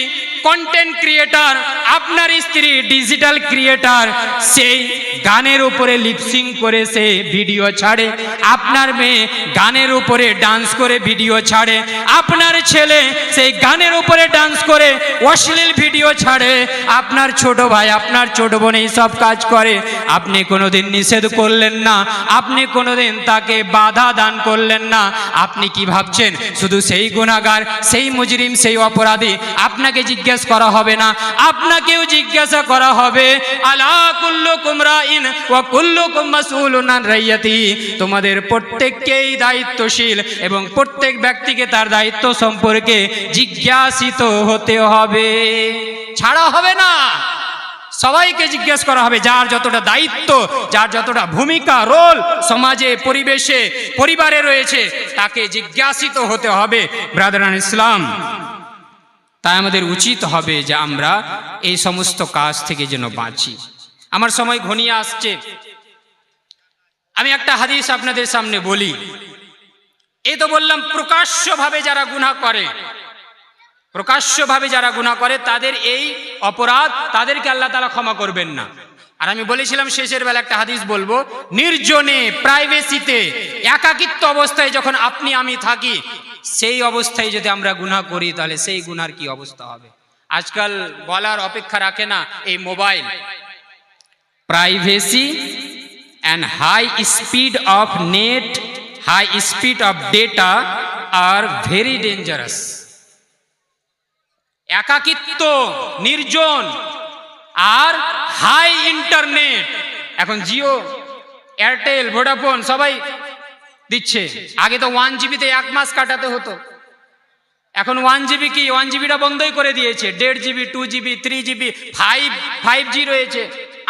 কন্টেন্ট ক্রিয়েটার, আপনার স্ত্রী ডিজিটাল ক্রিয়েটার, সেই গানের উপরে লিপসিং করে সে ভিডিও ছাড়ে, আপনার মেয়ে গানের উপরে ডান্স করে ভিডিও ছাড়ে, আপনার ছেলে সেই গানের উপরে ডান্স করে অশ্লীল ভিডিও ছাড়ে, আপনার ছোট ভাই, আপনার ছোট বোন এই সব কাজ করে, আপনি কোনোদিন নিষেধ করলেন না, আপনি কোনোদিন তাকে বাধা দান করলেন না। আপনি কি ভাবছেন শুধু সেই গুনাহগার, সেই মুজরিম, সেই অপরাধী আপনাকে জিজ্ঞাসা করা হবে না? আপনাকেও জিজ্ঞাসা করা হবে। আলা কুল্লুকুম রাইন ওয়া কুল্লুকুম মাসউলুন আন রাইয়াতি, তোমাদের প্রত্যেককেই দায়িত্বশীল এবং প্রত্যেক ব্যক্তিকে তার দায়িত্ব সম্পর্কে জিজ্ঞাসিত হতে হবে, ছাড়া হবে না। সবাইকে জিজ্ঞেস করা হবে, যার যতটা দায়িত্ব, যার যতটা ভূমিকা, রোল সমাজে, পরিবেশে, পরিবারে রয়েছে, তাকে জিজ্ঞাসিত হতে হবে। ব্রাদারান ইসলাম, তাই আমাদের উচিত হবে যে আমরা এই সমস্ত কাজ থেকে যেন বাঁচি। আমার সময় ঘনিয়ে আসছে, আমি একটা হাদিস আপনাদের সামনে বলি। এই তো বললাম প্রকাশ্যভাবে যারা গুনাহ করে, প্রকাশ্যভাবে যারা গুনাহ করে তাদের এই অপরাধ, তাদেরকে আল্লাহ তাআলা ক্ষমা করবেন না। আর আমি বলেছিলাম শেষের বেলা একটা হাদিস বলবো, নির্জনে, প্রাইভেসিতে, একাকিত্ব অবস্থায় যখন আপনি আমি থাকি, সেই অবস্থায় যদি আমরা গুনাহ করি, তাহলে সেই গুনার কি অবস্থা হবে? আজকাল বলার অপেক্ষা রাখে না এই mobile. Privacy and high speed of net, high speed of data are very dangerous. একাকিত্ব, নির্জন আর হাই ইন্টারনেট, এখন জিও, এয়ারটেল, ভোডাফোন সবাই দিচ্ছে। আগে তো 1 জিবিতে 1 মাস কাটাতে হতো, এখন 1 জিবি কি, 1 জিবিটা বন্ধই করে দিয়েছে। 1.5 জিবি, 2 জিবি, 3 জিবি, 5G রয়েছে,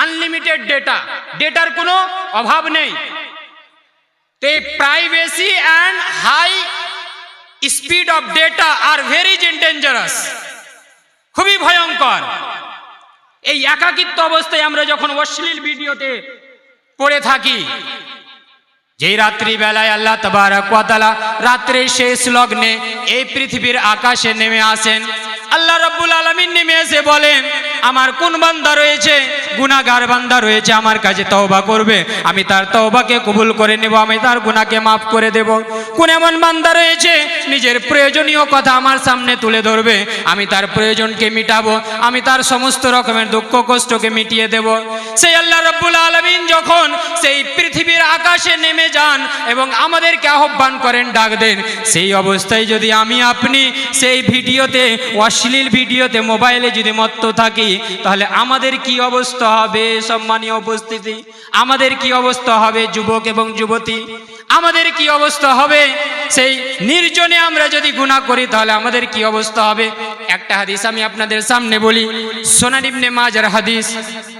আনলিমিটেড ডেটা, ডেটার কোনো অভাব নেই। তো এই privacy and high speed of data are very dangerous, খুবই ভয়ঙ্কর। এই একাকিত্ব অবস্থায় আমরা যখন অশ্লীল ভিডিওতে পড়ে থাকি, যেই রাত্রি বেলায় আল্লাহ তাবারাক ওয়া তাআলা রাত্রের শেষ লগ্নে এই পৃথিবীর আকাশে নেমে আসেন, আল্লাহ রাব্বুল আলামিন নেমে এসে বলেন, আমার কোন বান্দা রয়েছে, গুনাহগার বান্দা রয়েছে, আমার কাছে তওবা করবে, আমি তার তওবাকে কবুল করে নেব, আমি তার গুনাহকে মাফ করে দেব। কোন এমন বান্দা রয়েছে নিজের প্রয়োজনীয় কথা আমার সামনে তুলে ধরবে, আমি তার প্রয়োজনকে মিটাবো, আমি তার সমস্ত রকমের দুঃখ কষ্টকে মিটিয়ে দেব। সেই আল্লাহ রাব্বুল আলামিন যখন সেই পৃথিবীর আকাশে নেমে যান এবং আমাদেরকে আহ্বান করেন, ডাক দেন, সেই অবস্থায় যদি আমি আপনি সেই ভিডিওতে, অশ্লীল ভিডিওতে, মোবাইলে যদি মত্ত থাকি, তাহলে আমাদের কি অবস্থা হবে? সম্মানীয় উপস্থিতি, আমাদের কি অবস্থা হবে? যুবক এবং যুবতী, আমাদের কি অবস্থা হবে? সেই নির্জনে আমরা যদি গুনাহ করি তাহলে আমাদের কি অবস্থা হবে? একটা হাদিস আমি আপনাদের সামনে বলি, সুনান ইবনে মাজার হাদিস,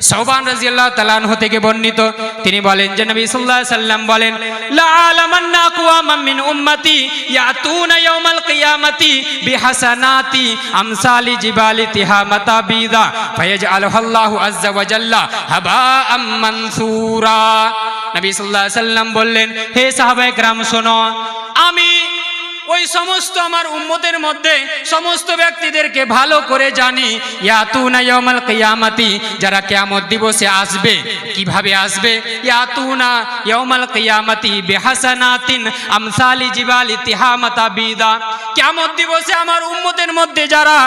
সাওবান রাদিয়াল্লাহু তাআলা আনহু থেকে বর্ণিত। তিনি বলেন যে নবী সাল্লাল্লাহু আলাইহি সাল্লাম বলেন, লা আলামান্না আকওয়ামান মিন উম্মতি ইয়াতুনা ইয়াউমাল কিয়ামাতি বিহাসানাতি আমসালি জিবালি তিহামাতা বিদা ফায়াজআলুল্লাহু আযজা ওয়া জাল্লা হাবাআম মানসুরা। নবী সাল্লাল্লাহু আলাইহি সাল্লাম বললেন, হে সাহাবায়ে কেরাম শোনো, আমি ওই সমস্ত আমার উম্মতের মধ্যে সমস্ত ব্যক্তিদেরকে ভালো করে জানি, ইয়াতুনা ইয়াউমাল কিয়ামাতি, যারা কিয়ামত দিবসে আসবে। কিভাবে আসবে? ইয়াতুনা ইয়াউমাল কিয়ামাতি বিহাসানাতিন আমসালি জিবালি তিহামাতা বিদা। কিয়ামত দিবসে আমার উম্মতের মধ্যে যারা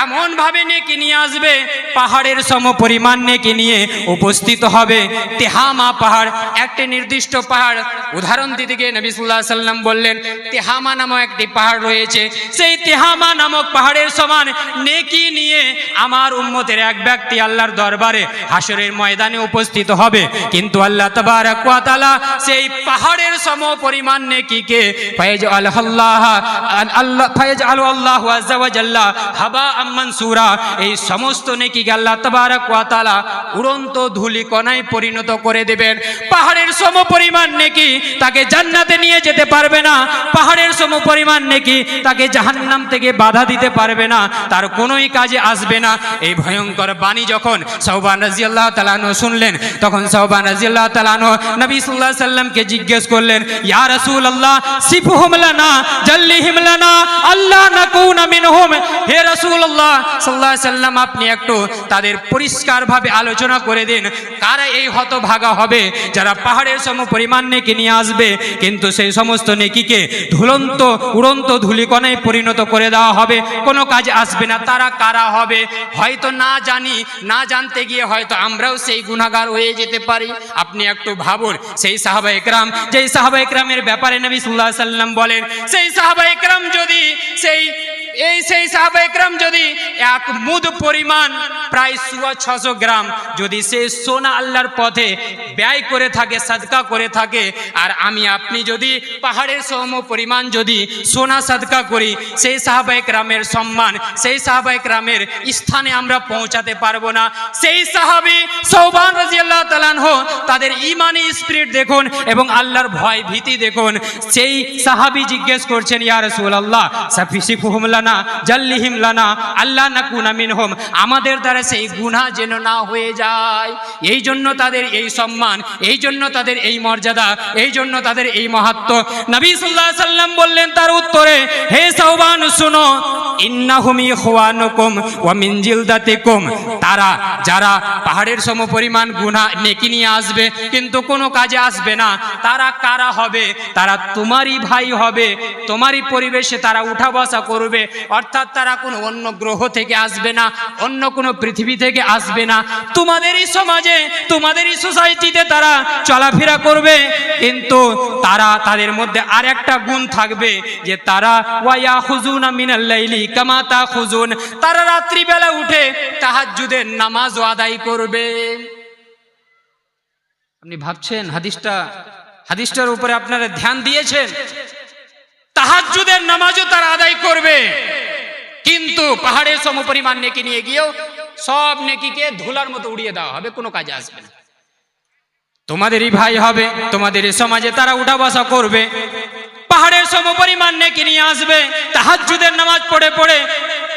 এমন ভাবে নেকি নিয়ে আসবে, পাহাড়ের সমপরিমাণ নেকি নিয়ে উপস্থিত হবে। তিহামা পাহাড়, একটি নির্দিষ্ট পাহাড় উদাহরণ দিতে গিয়ে নবী সাল্লাল্লাহু আলাইহি সাল্লাম বললেন, তিহামা নামক একটি পাহাড় রয়েছে, সেই তিহামা নামক পাহাড়ের সমান নেকি নিয়ে আমার উম্মতের এক ব্যক্তি আল্লাহর দরবারে হাসরের ময়দানে উপস্থিত হবে। কিন্তু আল্লাহ তাবারাক ওয়া তাআলা সেই পাহাড়ের সমপরিমাণ নেকিকে ফায়াজআলুল্লাহু আযজা ওয়া জাল্লা হাবাআম মানসুরা, এই সমস্ত নেকিকে আল্লাহ তাবারাক ওয়া তাআলা উড়ন্ত ধূলিকণায় পরিণত করে দেবেন। পাহাড়ের সমপরিমাণ নেকি তাকে জান্নাতে নিয়ে যেতে পারবে না, পাহাড়ের সমপরিমাণ নেকি তাকে জাহান্নাম থেকে বাধা দিতে পারবে না, তার কোনোই কাজে আসবে না। এই ভয়ঙ্কর বাণী যখন সাওবান রাদিয়াল্লাহু তাআলা আনহু শুনলেন, তখন সাওবান রাদিয়াল্লাহু তাআলা আনহু নবী সাল্লাল্লাহু আলাইহি সাল্লামকে জিজ্ঞেস করলেন, ইয়া রাসূলুল্লাহ সিফহুম লানা জাল্লিহিম লানা আল্লাহ নাকুনা মিনহুম। হে রাসূলুল্লাহ সাল্লাল্লাহু আলাইহি সাল্লাম, আপনি একটু তাদের পরিষ্কারভাবে আলোচনা করে দিন, কারা এই হতভাগা হবে যারা পাহাড়ের সমপরিমাণ নেকি নিয়ে আসবে, কিন্তু সেই সমস্ত নেকিকে ধুলন্ত উড়ন্ত ধূলিকণায় পরিণত করে দেওয়া হবে, কোনো কাজে আসবে না। তারা কারা হবে? হয়তো না জানি, না জানতে গিয়ে হয়তো আমরাও সেই গুনাহগার হয়ে যেতে পারি। আপনি একটু ভাবুন, সেই সাহাবায়ে কেরাম, যেই সাহাবায়ে কেরামের ব্যাপারে নবী সাল্লাল্লাহু আলাইহি সাল্লাম বলেন, সেই সাহাবায়ে কেরাম যদি সেই সাহাবায়ে কেরাম যদি এক মুদ পরিমাণ প্রায় 600 গ্রাম যদি সে সোনা আল্লাহর পথে ব্যয় করে থাকে, সাদকা করে থাকে, আর আমি আপনি যদি পাহাড়ের সম পরিমাণ যদি সোনা সাদকা করি, সেই সাহাবায়ে কেরামের সম্মান, সেই সাহাবায়ে কেরামের স্থানে আমরা পৌঁছাতে পারবো না। সেই সাহাবী সাওবান রাদিয়াল্লাহু তাআলা আনহু, তাদের ঈমানি স্পিরিট দেখুন এবং আল্লাহর ভয় ভীতি দেখুন। সেই সাহাবী জিজ্ঞেস করছেন, ইয়া রাসূলুল্লাহ সাফিসিফুহুম লানা জাল্লিহিম লানা আল্লাহ নাকুনা মিনহুম, আমাদের দ্বারা সেই গুনাহ যেন না হয়ে যায়। এই জন্য তাদের এই সম্মান, এই জন্য তাদের এই মর্যাদা, এই জন্য তাদের এই মাহাত্ম্য। নবী সাল্লাল্লাহু আলাইহি সাল্লাম বললেন তার উত্তরে, হে সাওবান শুনো, ইন্নাহুম ইখওয়ানুকুম ওয়া মিন জিলদাতিকুম, তারা যারা পাহাড়ের সমপরিমাণ গুনাহ নেকি নিয়ে আসবে কিন্তু কোনো কাজে আসবে না, তারা কারা হবে? তারা তোমারই ভাই হবে, তোমারই পরিবেশে তারা উঠা বসা করবে, অর্থাৎ তারা কোনো অন্য গ্রহ থেকে আসবে না, অন্য কোনো পৃথিবী থেকে আসবে না, তোমাদেরই সমাজে, তোমাদেরই সোসাইটিতে তারা চলাফেরা করবে। কিন্তু তারা, তাদের মধ্যে আর একটা গুণ থাকবে যে তারা ওয়ায়াখুজুনা মিনাল লাইলি কামা তাখুজুন, তারা রাত্রিবেলা উঠে তাহাজ্জুদের নামাজও আদায় করবে। আপনি ভাবছেন হাদিসটার উপরে আপনারা ধ্যান দিয়েছেন? তাহাজ্জুদের নামাজও তারা আদায় করবে, কিন্তু পাহাড়ের সমপরিমাণ নেকি নিয়ে গিয়েও সব নেকিকে ধুলার মতো উড়িয়ে দেওয়া হবে, কোনো কাজে আসবে না। তোমাদেরই ভাই হবে, তোমাদেরই সমাজে তারা উঠা বসা করবে, পাহাড়ের সমপরিমাণ নেকি নিয়ে আসবে, তাহাজ্জুদের নামাজ পড়ে পড়ে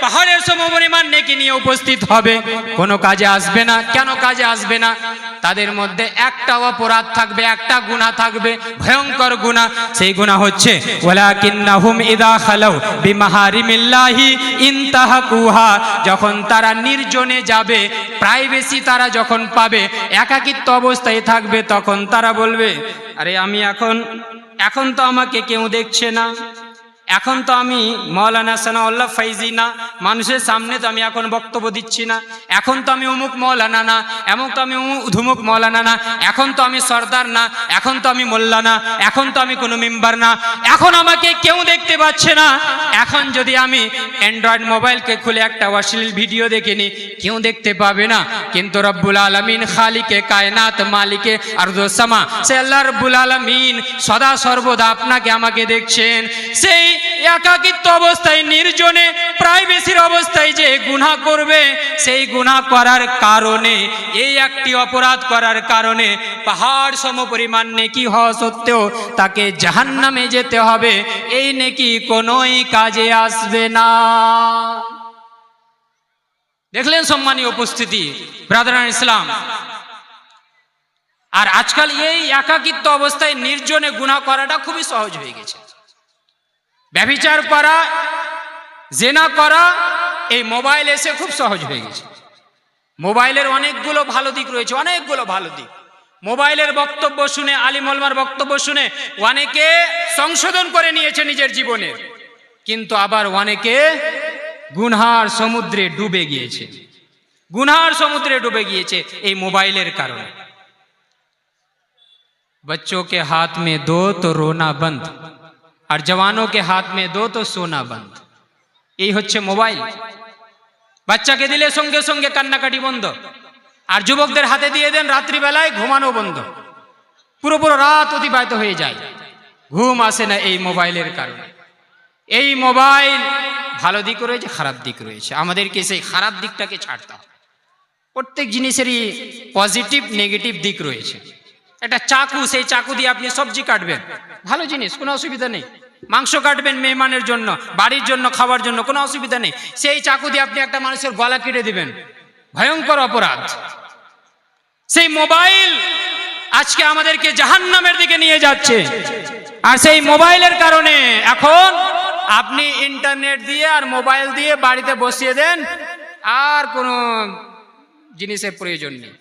পাহাড়ের সমপরিমাণ নেকি নিয়ে উপস্থিত হবে, কোনো কাজে আসবে না। কেন কাজে আসবে না? তাদের মধ্যে একটা অপরাধ থাকবে, একটা গুনাহ থাকবে, ভয়ঙ্কর গুনাহ। সেই গুনাহ হচ্ছে ওয়ালাকিন্নাহুম ইযা খালাউ বিমাহারিমিল্লাহি ইনতাহাকুহা। যখন তারা নির্জনে যাবে, প্রাইভেসি তারা যখন পাবে, একাকিত্ব অবস্থায় থাকবে, তখন তারা বলবে, আরে আমি এখন তো আমাকে কেউ দেখছে না, এখন তো আমি মৌলানা সানাউল্লাহ ফাইজি না, মানুষের সামনে তো আমি এখন বক্তব্য দিচ্ছি না, এখন তো আমি অমুক মৌলানা না, এমন তো আমি ধুমুক মৌলানা না, এখন তো আমি সর্দার না, এখন তো আমি মোল্লা না, এখন তো আমি কোনো মেম্বার না, এখন আমাকে কেউ দেখতে পাচ্ছে না। এখন যদি আমি অ্যান্ড্রয়েড মোবাইলকে খুলে একটা অশ্লীল ভিডিও দেখে নিই, কেউ দেখতে পাবে না। কিন্তু রব্বুল আলামিন, খালিকে কায়নাত, মালিকে আরদ ও সামা, সে আল্লাহ রব্বুল আলামিন সদা সর্বদা আপনাকে আমাকে দেখছেন। সেই একাকিত্ব অবস্থায়, নির্জনে, প্রাইভেসির অবস্থায় যে গুনাহ করবে, সেই গুনাহ করার কারণে, এই একটি অপরাধ করার কারণে পাহাড় সমপরিমাণ নেকি হওয়া সত্ত্বেও তাকে জাহান্নামে যেতে হবে। এই নেকি কোনোই কাজে আসবে না। দেখলেন সম্মানীয় উপস্থিতি, ব্রাদারান ইসলাম। আর আজকাল এই একাকিত্ব অবস্থায় নির্জনে গুনাহ করাটা খুবই সহজ হয়ে গেছে। ব্যভিচার করা, জেনা করা, এই মোবাইল এসে খুব সহজ হয়ে গেছে। মোবাইলের অনেকগুলো ভালো দিক রয়েছে, অনেকগুলো ভালো দিক। মোবাইলের বক্তব্য শুনে, আলিম ওলামার বক্তব্য শুনে অনেকে সংশোধন করে নিয়েছে নিজের জীবনে, কিন্তু আবার অনেকে গুনহার সমুদ্রে ডুবে গিয়েছে, গুনহার সমুদ্রে ডুবে গিয়েছে এই মোবাইলের কারণে। बच्चों के हाथ में दो तो रोना बंद, আর জওয়ানों के हाथ में दो तो सोना बंद। এই হচ্ছে মোবাইল। বাচ্চাকে দিলে সঙ্গে সঙ্গে কান্নাকাটি বন্ধ, আর যুবকদের হাতে দিয়ে দেন, রাত্রিবেলায় ঘুমানো বন্ধ, পুরো রাত অতিবাহিত হয়ে যায়, ঘুম আসে না এই মোবাইলের কারণে। এই মোবাইল ভালো দিক রয়েছে, খারাপ দিক রয়েছে। আমাদেরকে সেই খারাপ দিকটাকে ছাড়তে হবে। প্রত্যেক জিনিসেরই পজিটিভ নেগেটিভ দিক রয়েছে। একটা চাকু, সেই চাকু দিয়ে আপনি সবজি কাটবেন, ভালো জিনিস, কোনো অসুবিধা নেই। মাংস কাটবেন মেহমানের জন্য, বাড়ির জন্য, খাওয়ার জন্য, কোনো অসুবিধা নেই। সেই চাকু দিয়ে আপনি একটা মানুষের গলা কেটে দিবেন, ভয়ঙ্কর অপরাধ। সেই মোবাইল আজকে আমাদেরকে জাহান্নামের দিকে নিয়ে যাচ্ছে। আর সেই মোবাইলের কারণে এখন আপনি ইন্টারনেট দিয়ে আর মোবাইল দিয়ে বাড়িতে বসিয়ে দেন, আর কোনো জিনিসের প্রয়োজন নেই।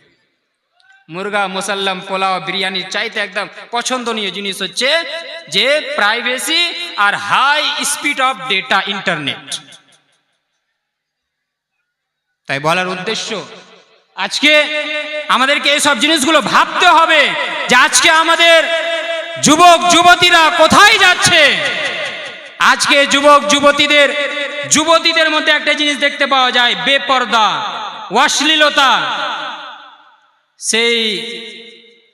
মুরগা, মুসাল্লাম, পোলাও, বিরিয়ানির চাইতে একদম পছন্দনীয় জিনিস হচ্ছে যে প্রাইভেসি আর high speed of data, internet. তাই বলার উদ্দেশ্য, আজকে আমাদেরকে এইসব জিনিসগুলো ভাবতে হবে যে আজকে আমাদের যুবক যুবতীরা কোথায় যাচ্ছে। আজকে যুবক যুবতীদের মধ্যে একটা জিনিস দেখতে পাওয়া যায়, বেপরদা, অশ্লীলতা। সেই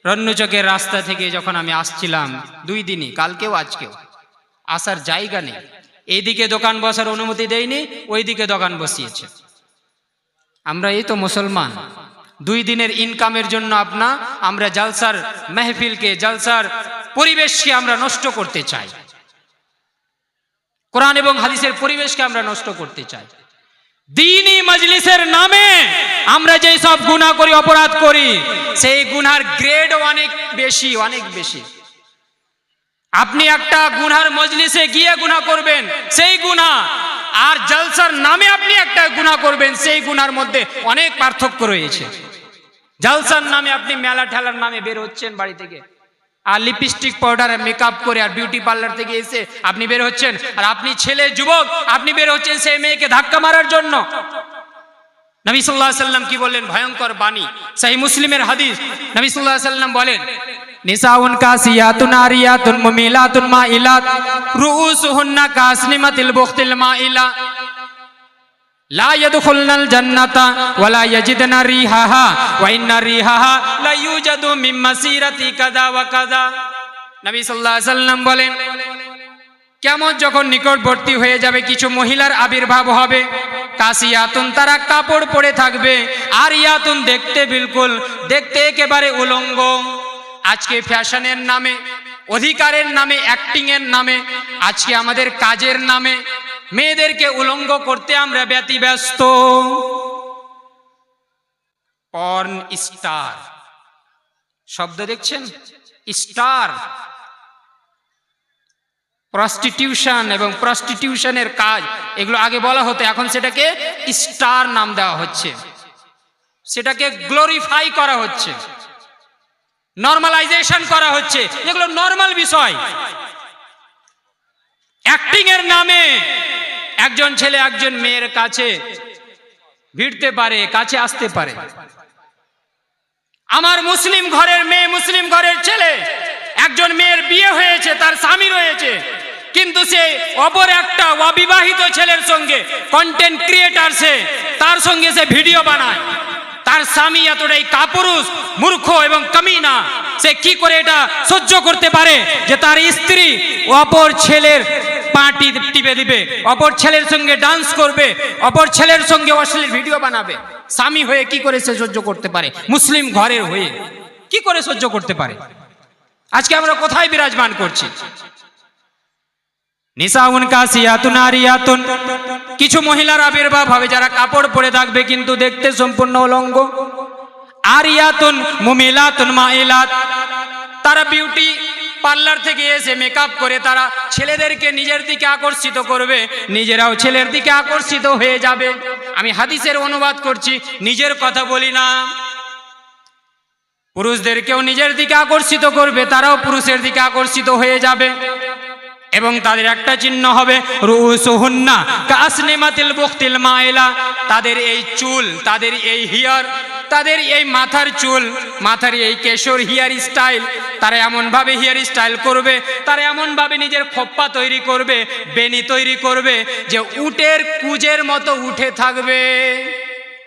রন্নুচকের রাস্তা থেকে যখন আমি আসছিলাম, 2 দিনই, কালকেও আজকেও, আসার জায়গা নেই। এইদিকে দোকান বসার অনুমতি দেয়নি, ওইদিকে দোকান বসিয়েছে। আমরা এই তো মুসলমান, 2 দিনের ইনকামের জন্য আমরা জলসার মেহফিলকে, জলসার পরিবেশকে আমরা নষ্ট করতে চাই, কোরআন এবং হাদিসের পরিবেশকে আমরা নষ্ট করতে চাই। দ্বীনি মজলিসের নামে আমরা যে সব গুনাহ করি, অপরাধ করি, সেই গুনার গ্রেড অনেক বেশি, অনেক বেশি। আপনি একটা গুনার মজলিসে গিয়ে গুনাহ করবেন, সেই গুনাহ, আর জলসার নামে আপনি একটা গুনাহ করবেন, সেই গুনার মধ্যে অনেক পার্থক্য রয়েছে। জলসার নামে আপনি মেলা ঠেলার নামে বের হচ্ছেন বাড়ি থেকে, আর লিপস্টিক পাউডার মেকআপ করে আর বিউটি পার্লার থেকে এসে আপনি বের হচ্ছেন, আর আপনি ছেলে যুবক, আপনি বের হচ্ছেন সেই মেয়েকে ধাক্কা মারার জন্য। নবী সাল্লাল্লাহু আলাইহি ওয়াসাল্লাম কি বললেন, ভয়ঙ্কর বাণী, সহিহ মুসলিমের হাদিস। নবী সাল্লাল্লাহু আলাইহি ওয়াসাল্লাম বলেন, নিসাউন কাসিয়াতুন আরিয়াতুন মুমিলাতুন মাইলাত রুউসুহুন্না কাসনিমাতিল বুখতিল মাইলা লা ইয়াদখুলনাল জান্নাতা ওয়ালা ইয়াজিদনা রিহাহা ওয়া ইন্না রিহাহা লা ইউজাদু মিন মাসিরাতি কাযা ওয়া কাযা। নবী সাল্লাল্লাহু আলাইহি ওয়াসাল্লাম বলেন, কিয়ামত যখন নিকটবর্তী হয়ে যাবে, কিছু মহিলার আবির্ভাব হবে, কাসিয়াতুন, তারা কাপড় পরে থাকবে, আর ইয়াতুন, দেখতে একেবারে উলঙ্গ। আজকে ফ্যাশনের নামে, অধিকারের নামে, অ্যাক্টিং এর নামে, আজকে আমাদের কাজের নামে মেয়েদেরকে উলঙ্গ করতে আমরা ব্যতিব্যস্ত। পর্ন স্টার শব্দ দেখছেন, স্টার, প্রস্টিটিউশন এবং প্রস্টিটিউশনের কাজ, এগুলো আগে বলা হতো, এখন সেটাকে স্টার নাম দেওয়া হচ্ছে, সেটাকে গ্লোরিফাই করা হচ্ছে, নরমালাইজেশন করা হচ্ছে। এগুলো নরমাল বিষয়। অ্যাক্টিং এর নামে একজন ছেলে একজন মেয়ের কাছে ভিড়তে পারে, কাছে আসতে পারে। আমার মুসলিম ঘরের মেয়ে, মুসলিম ঘরের ছেলে, একজন মেয়ের বিয়ে হয়েছে, তার স্বামী রয়েছে, কিন্তু সে অপর একটা অবিবাহিত ছেলের সঙ্গে, কন্টেন্ট ক্রিয়েটার, তার সঙ্গে সে ভিডিও বানায়। তার স্বামী এতটাই কাপুরুষ, মূর্খ এবং কামিনা, সে কি করে এটা সহ্য করতে পারে যে তার স্ত্রী অপর ছেলের পা টিপে দিবে, অপর ছেলের সঙ্গে ডান্স করবে, অপর ছেলের সঙ্গে অশ্লীল ভিডিও বানাবে? স্বামী হয়ে কি করে সে সহ্য করতে পারে? মুসলিম ঘরের হয়ে কি করে সহ্য করতে পারে? আজকে আমরা কোথায় বিরাজমান করছি? নিসাউন কাসিয়াতুন আরিয়াতুন, কিছু মহিলার আবির্ভাব হবে যারা কাপড় পরে থাকবে কিন্তু দেখতে সম্পূর্ণ উলঙ্গ। আরিয়াতুন মুমিলাতুন মাইলাত, তারা বিউটি পার্লার থেকে এসে মেকআপ করে তারা ছেলেদেরকে নিজের দিকে আকর্ষিত করবে, নিজেরাও ছেলের দিকে আকর্ষিত হয়ে যাবে। আমি হাদিসের অনুবাদ করছি, নিজের কথা বলি না। পুরুষদেরকেও নিজের দিকে আকর্ষিত করবে, তারাও পুরুষের দিকে আকর্ষিত হয়ে যাবে। এবং তাদের একটা চিহ্ন হবে রুউসুহুন্না কাসনিমাতিল বুখতিল মাইলা, তাদের এই চুল, তাদের এই হেয়ার, তাদের এই মাথার চুল, মাথার এই কেশর হেয়ার স্টাইল, তারা এমনভাবে হেয়ার স্টাইল করবে, তারা এমনভাবে নিজের খোপ্পা তৈরি করবে, বেনি তৈরি করবে যে উটের কুজের মতো উঠে থাকবে।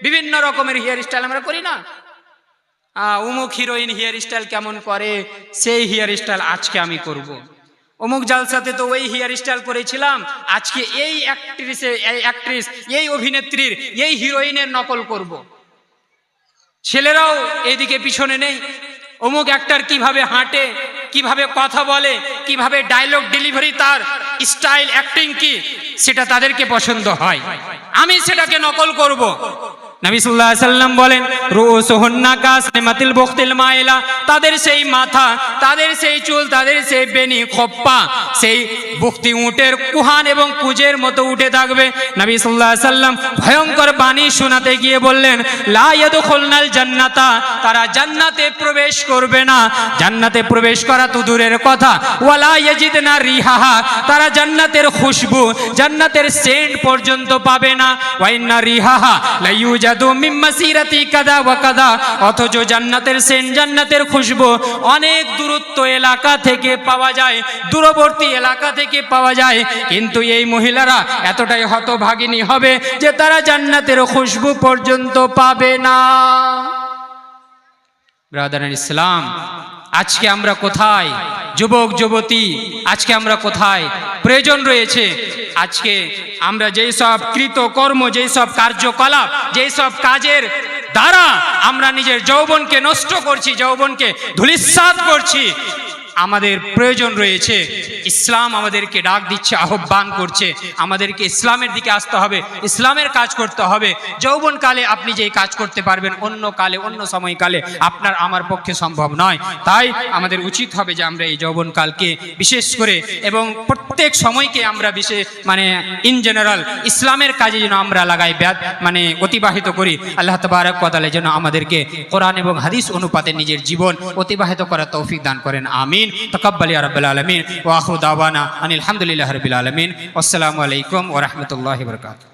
বিভিন্ন রকমের হেয়ার স্টাইল আমরা করি না? অমুক হিরোইন হেয়ার স্টাইল কেমন করে, সেই হেয়ার স্টাইল আজকে আমি করব। অমুক জালসাতে তো ওই হেয়ার স্টাইল করেছিলাম, আজকে এই অ্যাক্ট্রেস, এই অভিনেত্রীর, এই হিরোইনের নকল করব। ছেলেরাও এইদিকে পিছনে নেই। অমুক অ্যাক্টর কিভাবে হাঁটে, কিভাবে কথা বলে, কিভাবে ডায়লগ ডেলিভারি, তার স্টাইল অ্যাক্টিং কি, সেটা তাদেরকে পছন্দ হয়, আমি সেটাকে নকল করব। নবী সাল্লাল্লাহু আলাইহি সাল্লাম বলেন রুউসুহুন্না কাসনিমাতিল বুখতিল মাইলা, তাদের সেই মাথা, তাদের সেই চুল, তাদের সেই বেনি খোপ্পা সেই বুখতি উটের কুহান এবং কুজের মতো উঠে থাকবে। নবী সাল্লাল্লাহু আলাইহি সাল্লাম ভয়ঙ্কর বাণী শোনাতে গিয়ে বললেন লা ইয়াদখুলনাল জান্নাতা, তারা জান্নাতে প্রবেশ করবে না। জান্নাতে প্রবেশ করা তো দূরের কথা, ওয়ালা ইয়াজিদনা রিহাহা, তারা জান্নাতের খুশবু, জান্নাতের সেন্ট পর্যন্ত পাবে না। ওয়া ইন্না রিহাহা লা ইউজাদু মিন মাসিরাতি কাদা ওয়া কাদা, অথচ জান্নাতের সেন্ট, জান্নাতের খুশবু অনেক দূরত্ব এলাকা থেকে পাওয়া যায়, দূরবর্তী এলাকা থেকে পাওয়া যায়। কিন্তু এই মহিলারা এতটাই হতভাগিনী হবে যে তারা জান্নাতের খুশবু পর্যন্ত পাবে না। ব্রাদার ইসলাম, আজকে আমরা কোথায়? যুবক যুবতী, আজকে আমরা কোথায়? প্রয়োজন রয়েছে আজকে আমরা যেই সব কৃতকর্ম, যেই সব কার্যকলাপ, যেই সব কাজের দ্বারা আমরা নিজের যৌবনকে নষ্ট করছি, যৌবনকে ধূলিসাৎ করছি, আমাদের প্রয়োজন রয়েছে। ইসলাম আমাদেরকে ডাক দিচ্ছে, আহ্বান করছে, আমাদেরকে ইসলামের দিকে আসতে হবে, ইসলামের কাজ করতে হবে। যৌবনকালে আপনি যেই কাজ করতে পারবেন, অন্য কালে, অন্য সময়কালে আপনার আমার পক্ষে সম্ভব নয়। তাই আমাদের উচিত হবে যে আমরা এই যৌবনকালকে বিশেষ করে এবং প্রত্যেক সময়কে আমরা বিশেষ ইন জেনারেল ইসলামের কাজে যেন আমরা লাগাই, অতিবাহিত করি। আল্লাহ তাবারক ওয়া তাআলা যেন আমাদেরকে কোরআন এবং হাদিস অনুপাতে নিজের জীবন অতিবাহিত করার তৌফিক দান করেন। আমিন। তাকাব্বাল ইয়া রাব্বাল আলামিন ওয়া আখিরু দাওয়ানা আনিল হামদুলিল্লাহি রাব্বিল আলামিন। আসসালামু আলাইকুম ওয়া রাহমাতুল্লাহি ওয়া বারাকাতুহু।